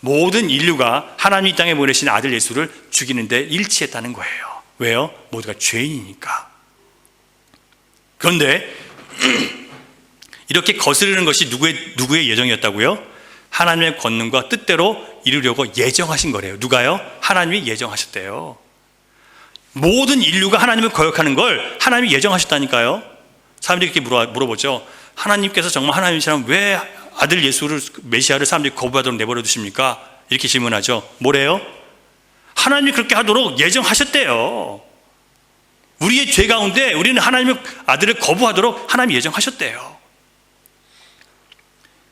모든 인류가 하나님이 이 땅에 보내신 아들 예수를 죽이는데 일치했다는 거예요. 왜요? 모두가 죄인이니까. 그런데 이렇게 거스르는 것이 누구의 예정이었다고요? 하나님의 권능과 뜻대로 이루려고 예정하신 거래요. 누가요? 하나님이 예정하셨대요. 모든 인류가 하나님을 거역하는 걸 하나님이 예정하셨다니까요. 사람들이 이렇게 물어보죠. 하나님께서 정말 하나님이시라면 왜 아들 예수를, 메시아를 사람들이 거부하도록 내버려 두십니까? 이렇게 질문하죠. 뭐래요? 하나님이 그렇게 하도록 예정하셨대요. 우리의 죄 가운데 우리는 하나님의 아들을 거부하도록 하나님이 예정하셨대요.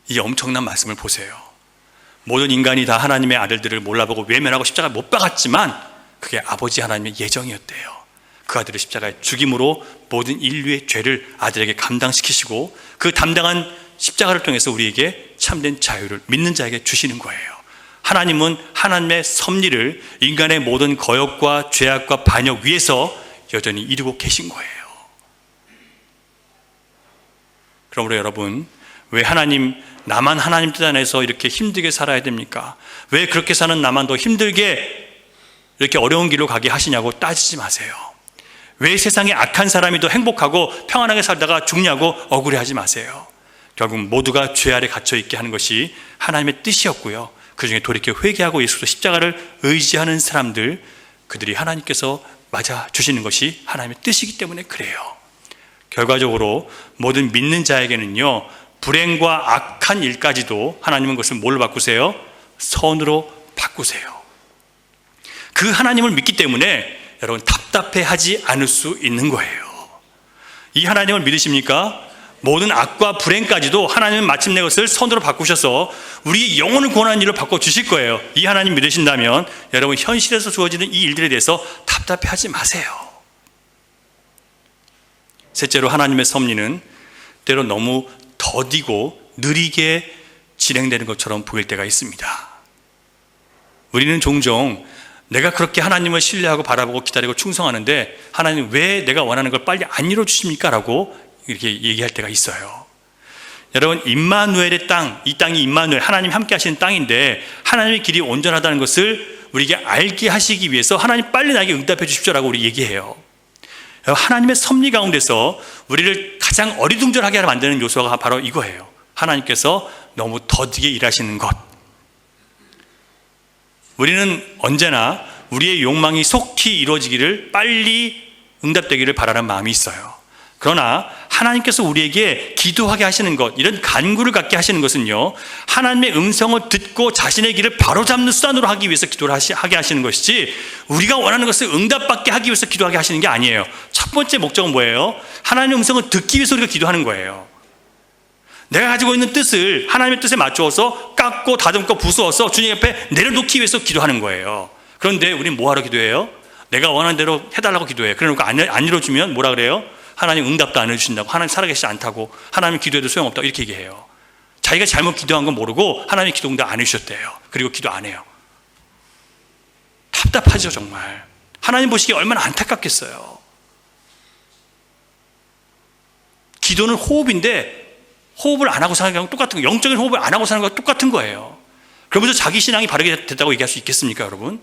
이 엄청난 말씀을 보세요. 모든 인간이 다 하나님의 아들들을 몰라보고 외면하고 십자가에 못 박았지만 그게 아버지 하나님의 예정이었대요. 그 아들을 십자가에 죽임으로 모든 인류의 죄를 아들에게 감당시키시고, 그 담당한 십자가를 통해서 우리에게 참된 자유를 믿는 자에게 주시는 거예요. 하나님은 하나님의 섭리를 인간의 모든 거역과 죄악과 반역 위에서 여전히 이루고 계신 거예요. 그러므로 여러분, 왜 나만 하나님 뜻 안에서 이렇게 힘들게 살아야 됩니까? 왜 그렇게 사는 나만 더 힘들게 이렇게 어려운 길로 가게 하시냐고 따지지 마세요. 왜 세상에 악한 사람이 더 행복하고 평안하게 살다가 죽냐고 억울해하지 마세요. 결국 모두가 죄 아래 갇혀있게 하는 것이 하나님의 뜻이었고요. 그 중에 돌이켜 회개하고 예수도 십자가를 의지하는 사람들, 그들이 하나님께서 맞아 주시는 것이 하나님의 뜻이기 때문에 그래요. 결과적으로 모든 믿는 자에게는요, 불행과 악한 일까지도 하나님은 그것을 뭘로 바꾸세요? 선으로 바꾸세요. 그 하나님을 믿기 때문에 여러분 답답해하지 않을 수 있는 거예요. 이 하나님을 믿으십니까? 모든 악과 불행까지도 하나님은 마침내 것을 선으로 바꾸셔서 우리의 영혼을 구원하는 일로 바꿔주실 거예요. 이 하나님 믿으신다면 여러분 현실에서 주어지는 이 일들에 대해서 답답해하지 마세요. 셋째로, 하나님의 섭리는 때로 너무 더디고 느리게 진행되는 것처럼 보일 때가 있습니다. 우리는 종종 내가 그렇게 하나님을 신뢰하고 바라보고 기다리고 충성하는데 하나님 왜 내가 원하는 걸 빨리 안 이루어주십니까? 라고 이렇게 얘기할 때가 있어요. 여러분, 임마누엘의 땅, 이 땅이 임마누엘, 하나님이 함께 하시는 땅인데 하나님의 길이 온전하다는 것을 우리에게 알게 하시기 위해서 하나님 빨리 나에게 응답해 주십시오라고 우리 얘기해요. 하나님의 섭리 가운데서 우리를 가장 어리둥절하게 만드는 요소가 바로 이거예요. 하나님께서 너무 더디게 일하시는 것. 우리는 언제나 우리의 욕망이 속히 이루어지기를, 빨리 응답되기를 바라는 마음이 있어요. 그러나 하나님께서 우리에게 기도하게 하시는 것, 이런 간구를 갖게 하시는 것은요, 하나님의 음성을 듣고 자신의 길을 바로잡는 수단으로 하기 위해서 기도를 하게 하시는 것이지, 우리가 원하는 것을 응답받게 하기 위해서 기도하게 하시는 게 아니에요. 첫 번째 목적은 뭐예요? 하나님의 음성을 듣기 위해서 우리가 기도하는 거예요. 내가 가지고 있는 뜻을 하나님의 뜻에 맞추어서 깎고 다듬고 부수어서 주님 앞에 내려놓기 위해서 기도하는 거예요. 그런데 우리는 뭐하러 기도해요? 내가 원하는 대로 해달라고 기도해요. 그러니까 안 이루어주면 뭐라 그래요? 하나님 응답도 안 해주신다고, 하나님 살아계시지 않다고, 하나님 기도해도 소용없다고 이렇게 얘기해요. 자기가 잘못 기도한 건 모르고 하나님이 기도 응답 안 해주셨대요. 그리고 기도 안 해요. 답답하죠 정말. 하나님 보시기에 얼마나 안타깝겠어요. 기도는 호흡인데 호흡을 안 하고 사는 거랑 똑같은 거예요. 영적인 호흡을 안 하고 사는 거랑 똑같은 거예요. 그러면서 자기 신앙이 바르게 됐다고 얘기할 수 있겠습니까 여러분?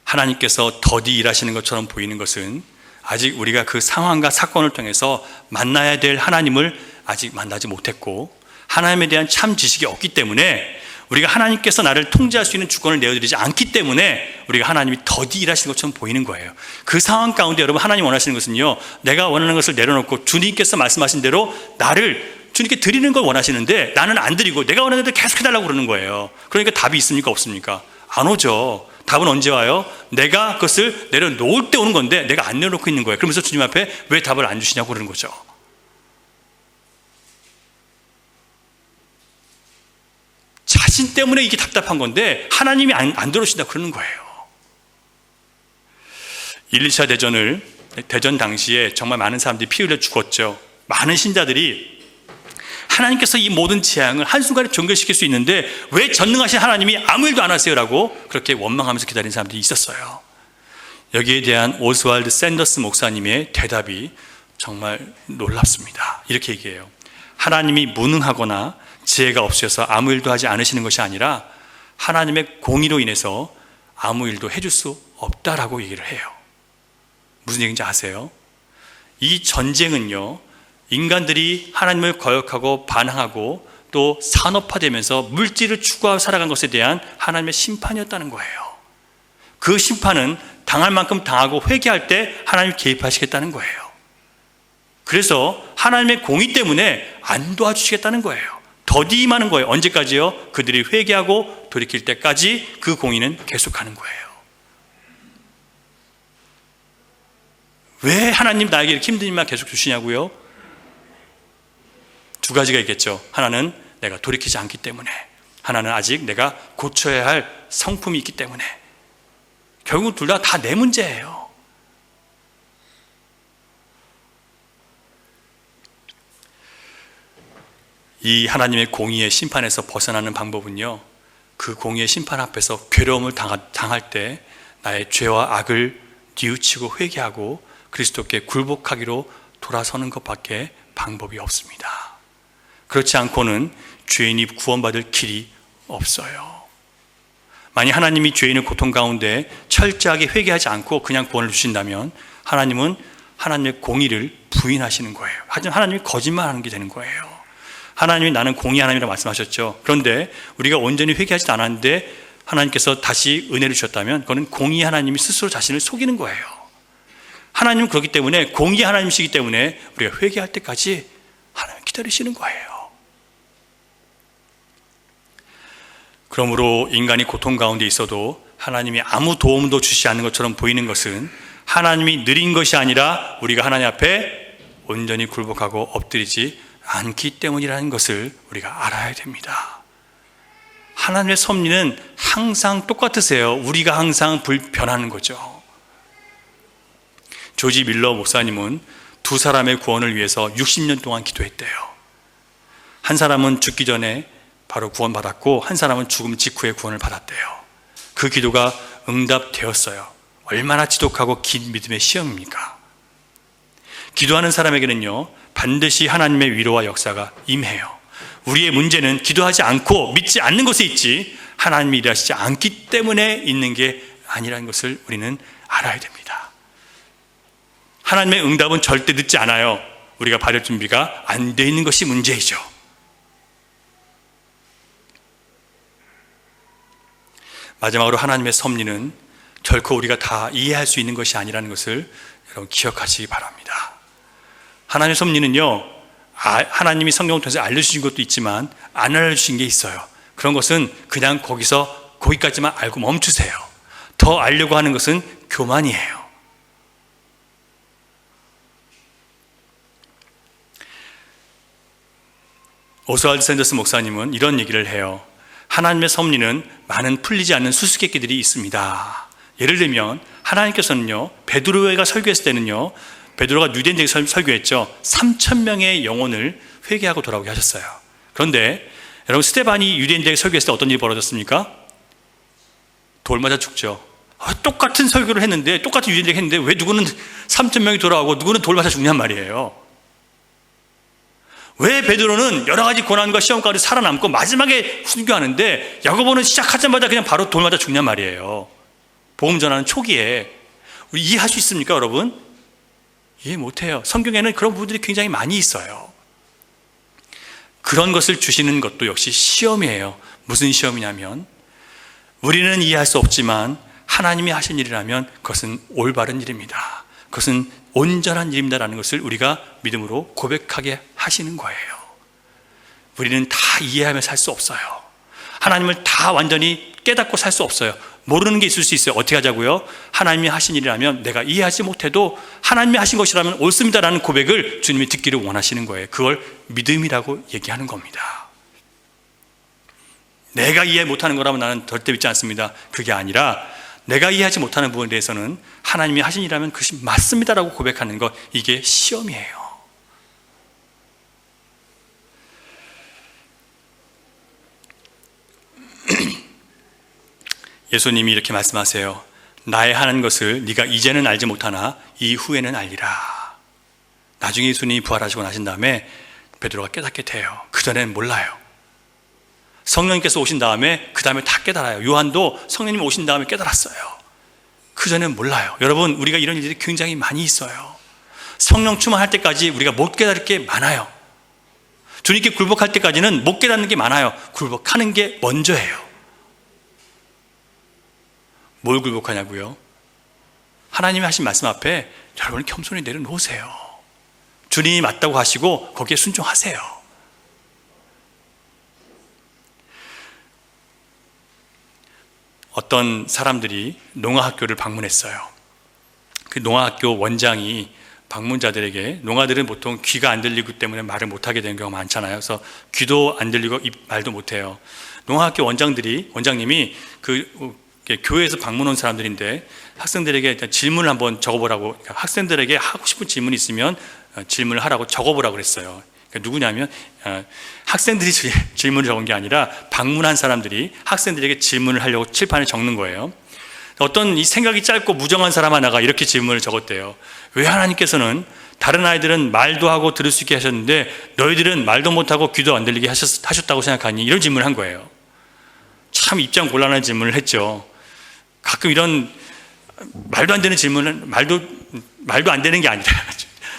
하나님께서 더디 일하시는 것처럼 보이는 것은 아직 우리가 그 상황과 사건을 통해서 만나야 될 하나님을 아직 만나지 못했고, 하나님에 대한 참 지식이 없기 때문에, 우리가 하나님께서 나를 통제할 수 있는 주권을 내어드리지 않기 때문에 우리가 하나님이 더디 일하시는 것처럼 보이는 거예요. 그 상황 가운데 여러분, 하나님 원하시는 것은요, 내가 원하는 것을 내려놓고 주님께서 말씀하신 대로 나를 주님께 드리는 걸 원하시는데, 나는 안 드리고 내가 원하는 대로 계속 해달라고 그러는 거예요. 그러니까 답이 있습니까? 없습니까? 안 오죠. 답은 언제 와요? 내가 그것을 내려놓을 때 오는 건데 내가 안 내려놓고 있는 거예요. 그러면서 주님 앞에 왜 답을 안 주시냐고 그러는 거죠. 자신 때문에 이게 답답한 건데 하나님이 안 들어오신다 그러는 거예요. 1, 2차 대전 당시에 정말 많은 사람들이 피 흘려 죽었죠. 많은 신자들이 하나님께서 이 모든 재앙을 한순간에 종결시킬 수 있는데 왜 전능하신 하나님이 아무 일도 안 하세요라고 그렇게 원망하면서 기다리는 사람들이 있었어요. 여기에 대한 오스왈드 샌더스 목사님의 대답이 정말 놀랍습니다. 이렇게 얘기해요. 하나님이 무능하거나 지혜가 없으셔서 아무 일도 하지 않으시는 것이 아니라 하나님의 공의로 인해서 아무 일도 해줄 수 없다라고 얘기를 해요. 무슨 얘기인지 아세요? 이 전쟁은요, 인간들이 하나님을 거역하고 반항하고 또 산업화되면서 물질을 추구하고 살아간 것에 대한 하나님의 심판이었다는 거예요. 그 심판은 당할 만큼 당하고 회개할 때 하나님이 개입하시겠다는 거예요. 그래서 하나님의 공의 때문에 안 도와주시겠다는 거예요. 더디 임하는 거예요. 언제까지요? 그들이 회개하고 돌이킬 때까지 그 공의는 계속하는 거예요. 왜 하나님 나에게 이렇게 힘든 일만 계속 주시냐고요? 두 가지가 있겠죠. 하나는 내가 돌이키지 않기 때문에, 하나는 아직 내가 고쳐야 할 성품이 있기 때문에. 결국 둘 다 내 문제예요. 이 하나님의 공의의 심판에서 벗어나는 방법은요, 그 공의의 심판 앞에서 괴로움을 당할 때 나의 죄와 악을 뉘우치고 회개하고 그리스도께 굴복하기로 돌아서는 것밖에 방법이 없습니다. 그렇지 않고는 죄인이 구원받을 길이 없어요. 만약 하나님이 죄인의 고통 가운데 철저하게 회개하지 않고 그냥 구원을 주신다면 하나님은 하나님의 공의를 부인하시는 거예요. 하지만 하나님이 거짓말하는 게 되는 거예요. 하나님이 나는 공의 하나님이라고 말씀하셨죠. 그런데 우리가 온전히 회개하지도 않았는데 하나님께서 다시 은혜를 주셨다면 그거는 공의 하나님이 스스로 자신을 속이는 거예요. 하나님은 그렇기 때문에 공의 하나님이시기 때문에 우리가 회개할 때까지 하나님 기다리시는 거예요. 그러므로 인간이 고통 가운데 있어도 하나님이 아무 도움도 주시지 않는 것처럼 보이는 것은 하나님이 느린 것이 아니라 우리가 하나님 앞에 온전히 굴복하고 엎드리지 않기 때문이라는 것을 우리가 알아야 됩니다. 하나님의 섭리는 항상 똑같으세요. 우리가 항상 불변하는 거죠. 조지 밀러 목사님은 두 사람의 구원을 위해서 60년 동안 기도했대요. 한 사람은 죽기 전에 바로 구원받았고 한 사람은 죽음 직후에 구원을 받았대요. 그 기도가 응답되었어요. 얼마나 지독하고 긴 믿음의 시험입니까? 기도하는 사람에게는요, 반드시 하나님의 위로와 역사가 임해요. 우리의 문제는 기도하지 않고 믿지 않는 것에 있지 하나님이 일하시지 않기 때문에 있는 게 아니라는 것을 우리는 알아야 됩니다. 하나님의 응답은 절대 늦지 않아요. 우리가 받을 준비가 안 돼 있는 것이 문제이죠. 마지막으로 하나님의 섭리는 결코 우리가 다 이해할 수 있는 것이 아니라는 것을 여러분 기억하시기 바랍니다. 하나님의 섭리는요, 하나님이 성경을 통해서 알려주신 것도 있지만 안 알려주신 게 있어요. 그런 것은 그냥 거기까지만 알고 멈추세요. 더 알려고 하는 것은 교만이에요. 오스왈드 샌더스 목사님은 이런 얘기를 해요. 하나님의 섭리는 많은 풀리지 않는 수수께끼들이 있습니다. 예를 들면 하나님께서는요, 베드로가 설교했을 때는요, 베드로가 유대인들에게 설교했죠. 3,000명의 영혼을 회개하고 돌아오게 하셨어요. 그런데 여러분, 스데반이 유대인들에게 설교했을 때 어떤 일이 벌어졌습니까? 돌 맞아 죽죠. 똑같은 설교를 했는데, 똑같은 유대인들에게 했는데 왜 누구는 3,000명이 돌아오고 누구는 돌 맞아 죽냔 말이에요. 왜 베드로는 여러 가지 고난과 시험 가운데 살아남고 마지막에 순교하는데 야고보는 시작하자마자 그냥 바로 돌 맞아 죽냔 말이에요. 복음 전하는 초기에 우리 이해할 수 있습니까, 여러분? 이해 못해요. 성경에는 그런 부분들이 굉장히 많이 있어요. 그런 것을 주시는 것도 역시 시험이에요. 무슨 시험이냐면 우리는 이해할 수 없지만 하나님이 하신 일이라면 그것은 올바른 일입니다. 그것은 온전한 일입니다라는 것을 우리가 믿음으로 고백하게 하시는 거예요. 우리는 다 이해하며 살 수 없어요. 하나님을 다 완전히 깨닫고 살 수 없어요. 모르는 게 있을 수 있어요. 어떻게 하자고요? 하나님이 하신 일이라면 내가 이해하지 못해도 하나님이 하신 것이라면 옳습니다라는 고백을 주님이 듣기를 원하시는 거예요. 그걸 믿음이라고 얘기하는 겁니다. 내가 이해 못하는 거라면 나는 절대 믿지 않습니다. 그게 아니라 내가 이해하지 못하는 부분에 대해서는 하나님이 하신 일이라면 그것이 맞습니다라고 고백하는 것, 이게 시험이에요. 예수님이 이렇게 말씀하세요. 나의 하는 것을 네가 이제는 알지 못하나 이후에는 알리라. 나중에 예수님이 부활하시고 나신 다음에 베드로가 깨닫게 돼요. 그전에는 몰라요. 성령님께서 오신 다음에 그 다음에 다 깨달아요. 요한도 성령님 오신 다음에 깨달았어요. 그전에는 몰라요. 여러분, 우리가 이런 일들이 굉장히 많이 있어요. 성령 충만할 때까지 우리가 못 깨달을 게 많아요. 주님께 굴복할 때까지는 못 깨닫는 게 많아요. 굴복하는 게 먼저예요. 뭘 굴복하냐고요? 하나님이 하신 말씀 앞에 여러분을 겸손히 내려놓으세요. 주님이 맞다고 하시고 거기에 순종하세요. 어떤 사람들이 농아학교를 방문했어요. 그 농아학교 원장이 방문자들에게, 농아들은 보통 귀가 안 들리기 때문에 말을 못하게 되는 경우가 많잖아요. 그래서 귀도 안 들리고 말도 못해요. 농아학교 원장님이 교회에서 방문 온 사람들인데 학생들에게 일단 질문을 한번 적어보라고, 학생들에게 하고 싶은 질문이 있으면 질문을 하라고 적어보라고 그랬어요. 그러니까 누구냐면 학생들이 질문을 적은 게 아니라 방문한 사람들이 학생들에게 질문을 하려고 칠판에 적는 거예요. 어떤 이 생각이 짧고 무정한 사람 하나가 이렇게 질문을 적었대요. 왜 하나님께서는 다른 아이들은 말도 하고 들을 수 있게 하셨는데 너희들은 말도 못하고 귀도 안 들리게 하셨다고 생각하니? 이런 질문을 한 거예요. 참 입장 곤란한 질문을 했죠. 가끔 이런 말도 안 되는 질문은 말도 안 되는 게 아니라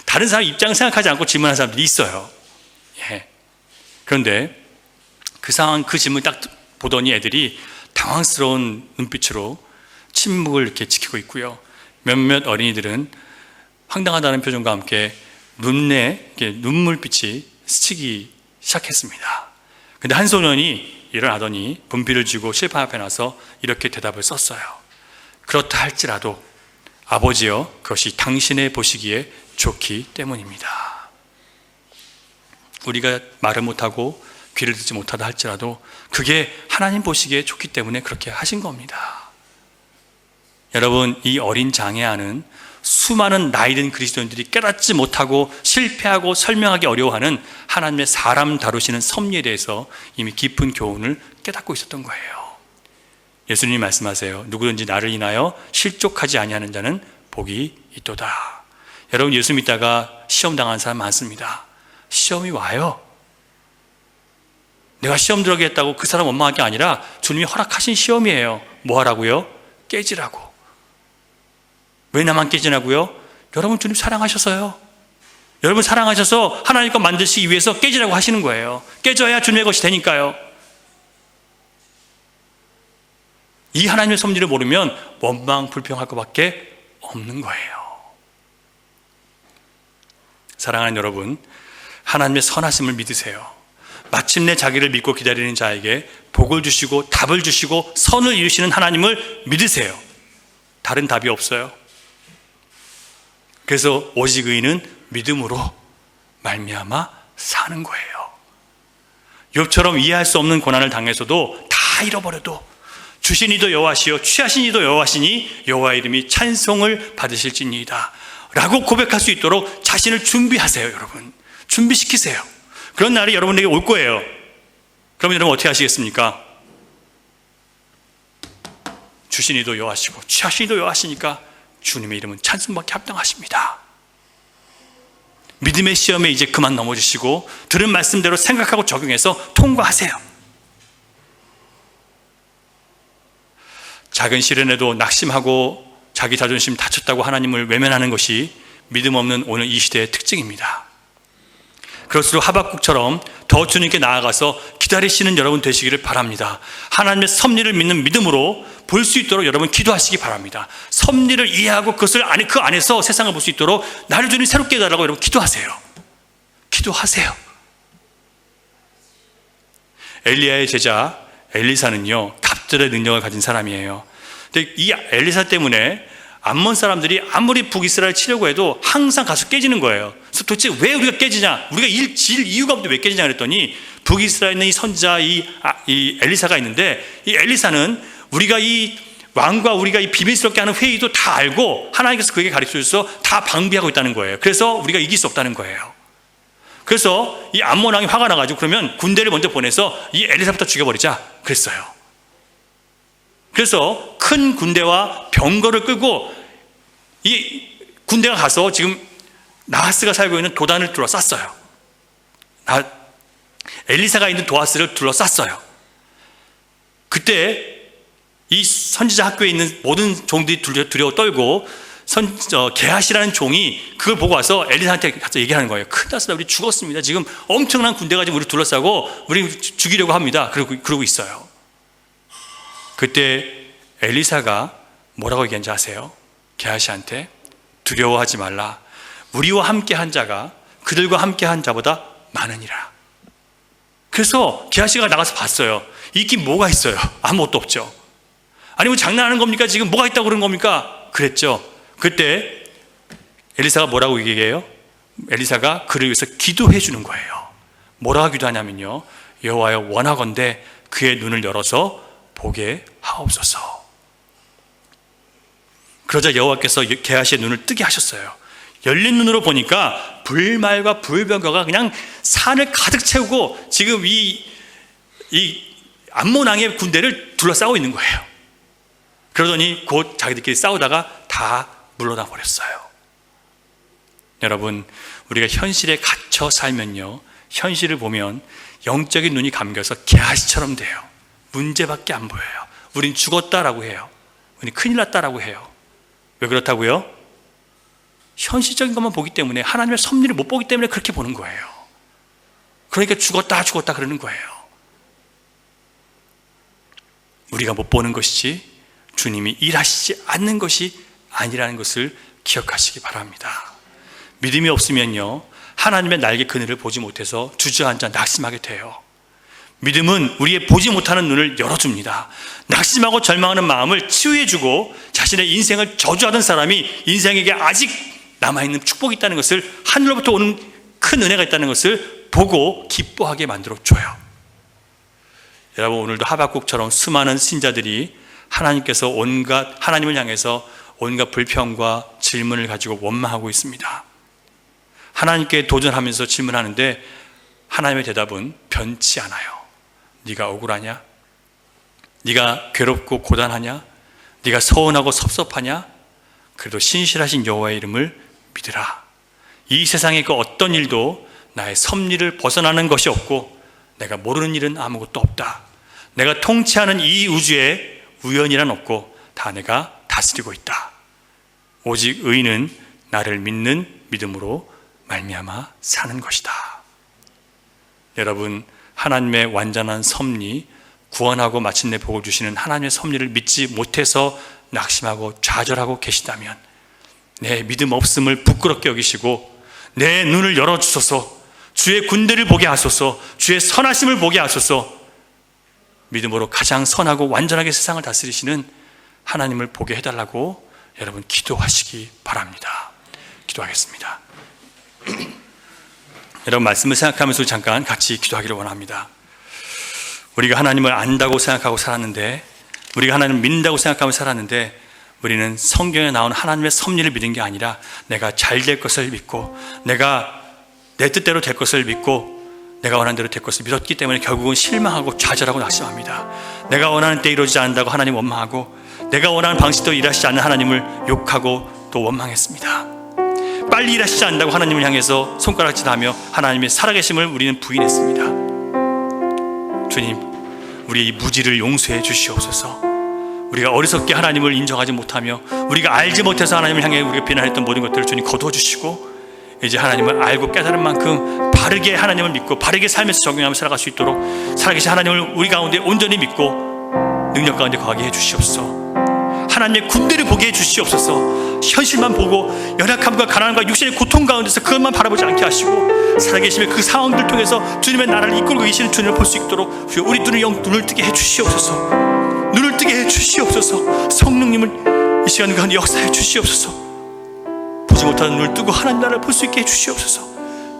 다른 사람 입장을 생각하지 않고 질문하는 사람들이 있어요. 예. 그런데 그 상황, 그 질문 딱 보더니 애들이 당황스러운 눈빛으로 침묵을 이렇게 지키고 있고요. 몇몇 어린이들은 황당하다는 표정과 함께 눈에 눈물빛이 스치기 시작했습니다. 근데 한 소년이 일어나더니 분필을 쥐고 칠판 앞에 나서 이렇게 대답을 썼어요. 그렇다 할지라도 아버지여, 그것이 당신의 보시기에 좋기 때문입니다. 우리가 말을 못하고 귀를 듣지 못하다 할지라도 그게 하나님 보시기에 좋기 때문에 그렇게 하신 겁니다. 여러분, 이 어린 장애아는 수많은 나이든 그리스도인들이 깨닫지 못하고 실패하고 설명하기 어려워하는 하나님의 사람 다루시는 섭리에 대해서 이미 깊은 교훈을 깨닫고 있었던 거예요. 예수님이 말씀하세요. 누구든지 나를 인하여 실족하지 아니하는 자는 복이 있도다. 여러분, 예수 믿다가 시험 당한 사람 많습니다. 시험이 와요. 내가 시험 들어가겠다고 그 사람 원망할 게 아니라 주님이 허락하신 시험이에요. 뭐 하라고요? 깨지라고. 왜 나만 깨지냐고요? 여러분, 주님 사랑하셔서요. 여러분 사랑하셔서 하나님 것 만드시기 위해서 깨지라고 하시는 거예요. 깨져야 주님의 것이 되니까요. 이 하나님의 섭리를 모르면 원망, 불평할 것밖에 없는 거예요. 사랑하는 여러분, 하나님의 선하심을 믿으세요. 마침내 자기를 믿고 기다리는 자에게 복을 주시고 답을 주시고 선을 이루시는 하나님을 믿으세요. 다른 답이 없어요. 그래서 오직 의인은 믿음으로 말미암아 사는 거예요. 욥처럼 이해할 수 없는 고난을 당해서도 다 잃어버려도 주신 이도 여호와시요 취하신 이도 여호와시니 여호와의 이름이 찬송을 받으실지니이다 라고 고백할 수 있도록 자신을 준비하세요. 여러분, 준비시키세요. 그런 날이 여러분에게 올 거예요. 그러면 여러분 어떻게 하시겠습니까? 주신 이도 여호와시고 취하신 이도 여호와시니까 주님의 이름은 찬송받기 합당하십니다. 믿음의 시험에 이제 그만 넘어지시고 들은 말씀대로 생각하고 적용해서 통과하세요. 작은 시련에도 낙심하고 자기 자존심 다쳤다고 하나님을 외면하는 것이 믿음 없는 오늘 이 시대의 특징입니다. 그럴수록 하박국처럼 더 주님께 나아가서 기다리시는 여러분 되시기를 바랍니다. 하나님의 섭리를 믿는 믿음으로 볼 수 있도록 여러분 기도하시기 바랍니다. 섭리를 이해하고 그 안에서 세상을 볼 수 있도록 나를 주님 새롭게 해달라고 여러분 기도하세요. 기도하세요. 엘리야의 제자 엘리사는요, 갑절의 능력을 가진 사람이에요. 근데 이 엘리사 때문에 암몬 사람들이 아무리 북이스라엘 치려고 해도 항상 가서 깨지는 거예요. 그래서 도대체 왜 우리가 깨지냐? 우리가 질 이유가 없는데 왜 깨지냐 그랬더니 북이스라엘에 있는 이 선지자 이 엘리사가 있는데, 이 엘리사는 우리가 이 왕과 우리가 이 비밀스럽게 하는 회의도 다 알고 하나님께서 그에게 가르쳐줘서 다 방비하고 있다는 거예요. 그래서 우리가 이길 수 없다는 거예요. 그래서 이 암몬 왕이 화가 나가지고 그러면 군대를 먼저 보내서 이 엘리사부터 죽여버리자 그랬어요. 그래서 큰 군대와 병거를 끌고 이 군대가 가서 지금 나하스가 살고 있는 도단을 둘러쌌어요. 엘리사가 있는 도하스를 둘러쌌어요. 그때 이 선지자 학교에 있는 모든 종들이 두려워 떨고 게하시라는 종이 그걸 보고 와서 엘리사한테 가서 얘기하는 거예요. 큰일 났습니다. 우리 죽었습니다. 지금 엄청난 군대가 지금 우리 둘러싸고 우리 죽이려고 합니다. 그러고 있어요. 그때 엘리사가 뭐라고 얘기한지 아세요? 게하시한테 두려워하지 말라. 우리와 함께한 자가 그들과 함께한 자보다 많으니라. 그래서 게하시가 나가서 봤어요. 있긴 뭐가 있어요? 아무것도 없죠. 아니 뭐 장난하는 겁니까? 지금 뭐가 있다고 그런 겁니까? 그랬죠. 그때 엘리사가 뭐라고 얘기해요? 엘리사가 그를 위해서 기도해 주는 거예요. 뭐라고 기도하냐면요, 여호와여 원하건대 그의 눈을 열어서 보게 하옵소서. 그러자 여호와께서 게하시의 눈을 뜨게 하셨어요. 열린 눈으로 보니까 불말과 불병거가 그냥 산을 가득 채우고 지금 이 암몬 왕의 군대를 둘러싸고 있는 거예요. 그러더니 곧 자기들끼리 싸우다가 다 물러나 버렸어요. 여러분, 우리가 현실에 갇혀 살면요, 현실을 보면 영적인 눈이 감겨서 게하시처럼 돼요. 문제밖에 안 보여요. 우린 죽었다라고 해요. 우린 큰일 났다라고 해요. 왜 그렇다고요? 현실적인 것만 보기 때문에, 하나님의 섭리를 못 보기 때문에 그렇게 보는 거예요. 그러니까 죽었다 그러는 거예요. 우리가 못 보는 것이지 주님이 일하시지 않는 것이 아니라는 것을 기억하시기 바랍니다. 믿음이 없으면요, 하나님의 날개 그늘을 보지 못해서 주저앉아 낙심하게 돼요. 믿음은 우리의 보지 못하는 눈을 열어줍니다. 낙심하고 절망하는 마음을 치유해주고 자신의 인생을 저주하던 사람이 인생에게 아직 남아있는 축복이 있다는 것을, 하늘로부터 오는 큰 은혜가 있다는 것을 보고 기뻐하게 만들어줘요. 여러분, 오늘도 하박국처럼 수많은 신자들이 하나님께서 하나님을 향해서 온갖 불평과 질문을 가지고 원망하고 있습니다. 하나님께 도전하면서 질문하는데 하나님의 대답은 변치 않아요. 네가 억울하냐? 네가 괴롭고 고단하냐? 네가 서운하고 섭섭하냐? 그래도 신실하신 여호와의 이름을 믿으라. 이 세상의 그 어떤 일도 나의 섭리를 벗어나는 것이 없고 내가 모르는 일은 아무것도 없다. 내가 통치하는 이 우주에 우연이란 없고 다 내가 다스리고 있다. 오직 의인은 나를 믿는 믿음으로 말미암아 사는 것이다. 여러분, 하나님의 완전한 섭리, 구원하고 마침내 복을 주시는 하나님의 섭리를 믿지 못해서 낙심하고 좌절하고 계시다면 내 믿음 없음을 부끄럽게 여기시고 내 눈을 열어주소서, 주의 군대를 보게 하소서, 주의 선하심을 보게 하소서, 믿음으로 가장 선하고 완전하게 세상을 다스리시는 하나님을 보게 해달라고 여러분 기도하시기 바랍니다. 기도하겠습니다. 여러분, 말씀을 생각하면서 잠깐 같이 기도하기를 원합니다. 우리가 하나님을 안다고 생각하고 살았는데, 우리가 하나님을 믿는다고 생각하며 살았는데, 우리는 성경에 나온 하나님의 섭리를 믿은 게 아니라 내가 잘 될 것을 믿고, 내가 내 뜻대로 될 것을 믿고, 내가 원하는 대로 될 것을 믿었기 때문에 결국은 실망하고 좌절하고 낙심합니다. 내가 원하는 때 이루어지지 않는다고 하나님 원망하고, 내가 원하는 방식대로 일하시지 않는 하나님을 욕하고 또 원망했습니다. 빨리 일하시지 않는다고 하나님을 향해서 손가락질하며 하나님의 살아계심을 우리는 부인했습니다. 주님, 우리의 이 무지를 용서해 주시옵소서. 우리가 어리석게 하나님을 인정하지 못하며 우리가 알지 못해서 하나님을 향해 우리가 비난했던 모든 것들을 주님 거두어 주시고, 이제 하나님을 알고 깨달은 만큼 바르게 하나님을 믿고 바르게 삶에서 적용하며 살아갈 수 있도록 살아계신 하나님을 우리 가운데 온전히 믿고 능력 가운데 거하게 해주시옵소서. 하나님의 군대를 보게 해주시옵소서. 현실만 보고 연약함과 가난함과 육신의 고통 가운데서 그것만 바라보지 않게 하시고 살아계심의 그 상황들 통해서 주님의 나라를 이끌고 계시는 주님을 볼 수 있도록 우리 눈을 뜨게 해주시옵소서. 눈을 뜨게 해주시옵소서. 성령님을 이 시간 가운데 역사해 주시옵소서. 보지 못하는 눈을 뜨고 하나님 나라를 볼 수 있게 해주시옵소서.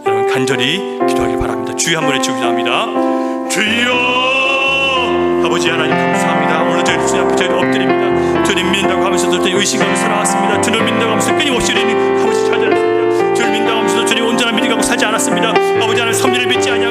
여러분 간절히 기도하길 바랍니다. 주여 한번 외치고 기도합니다. 주여. 아버지 하나님 감사합니다. 오늘 저희 주님 앞에 저희 엎드립니다. 주님 믿는다고 하면서도 저희 의식하며 살아왔습니다. 주님 믿는다고 하면서 끊임없이 우리는 아버지 찾아냈습니다. 주님 믿는다고 하면서도 주님 온전한 믿음을 갖고 살지 않았습니다. 아버지 하나님 섭리를 믿지 아니하고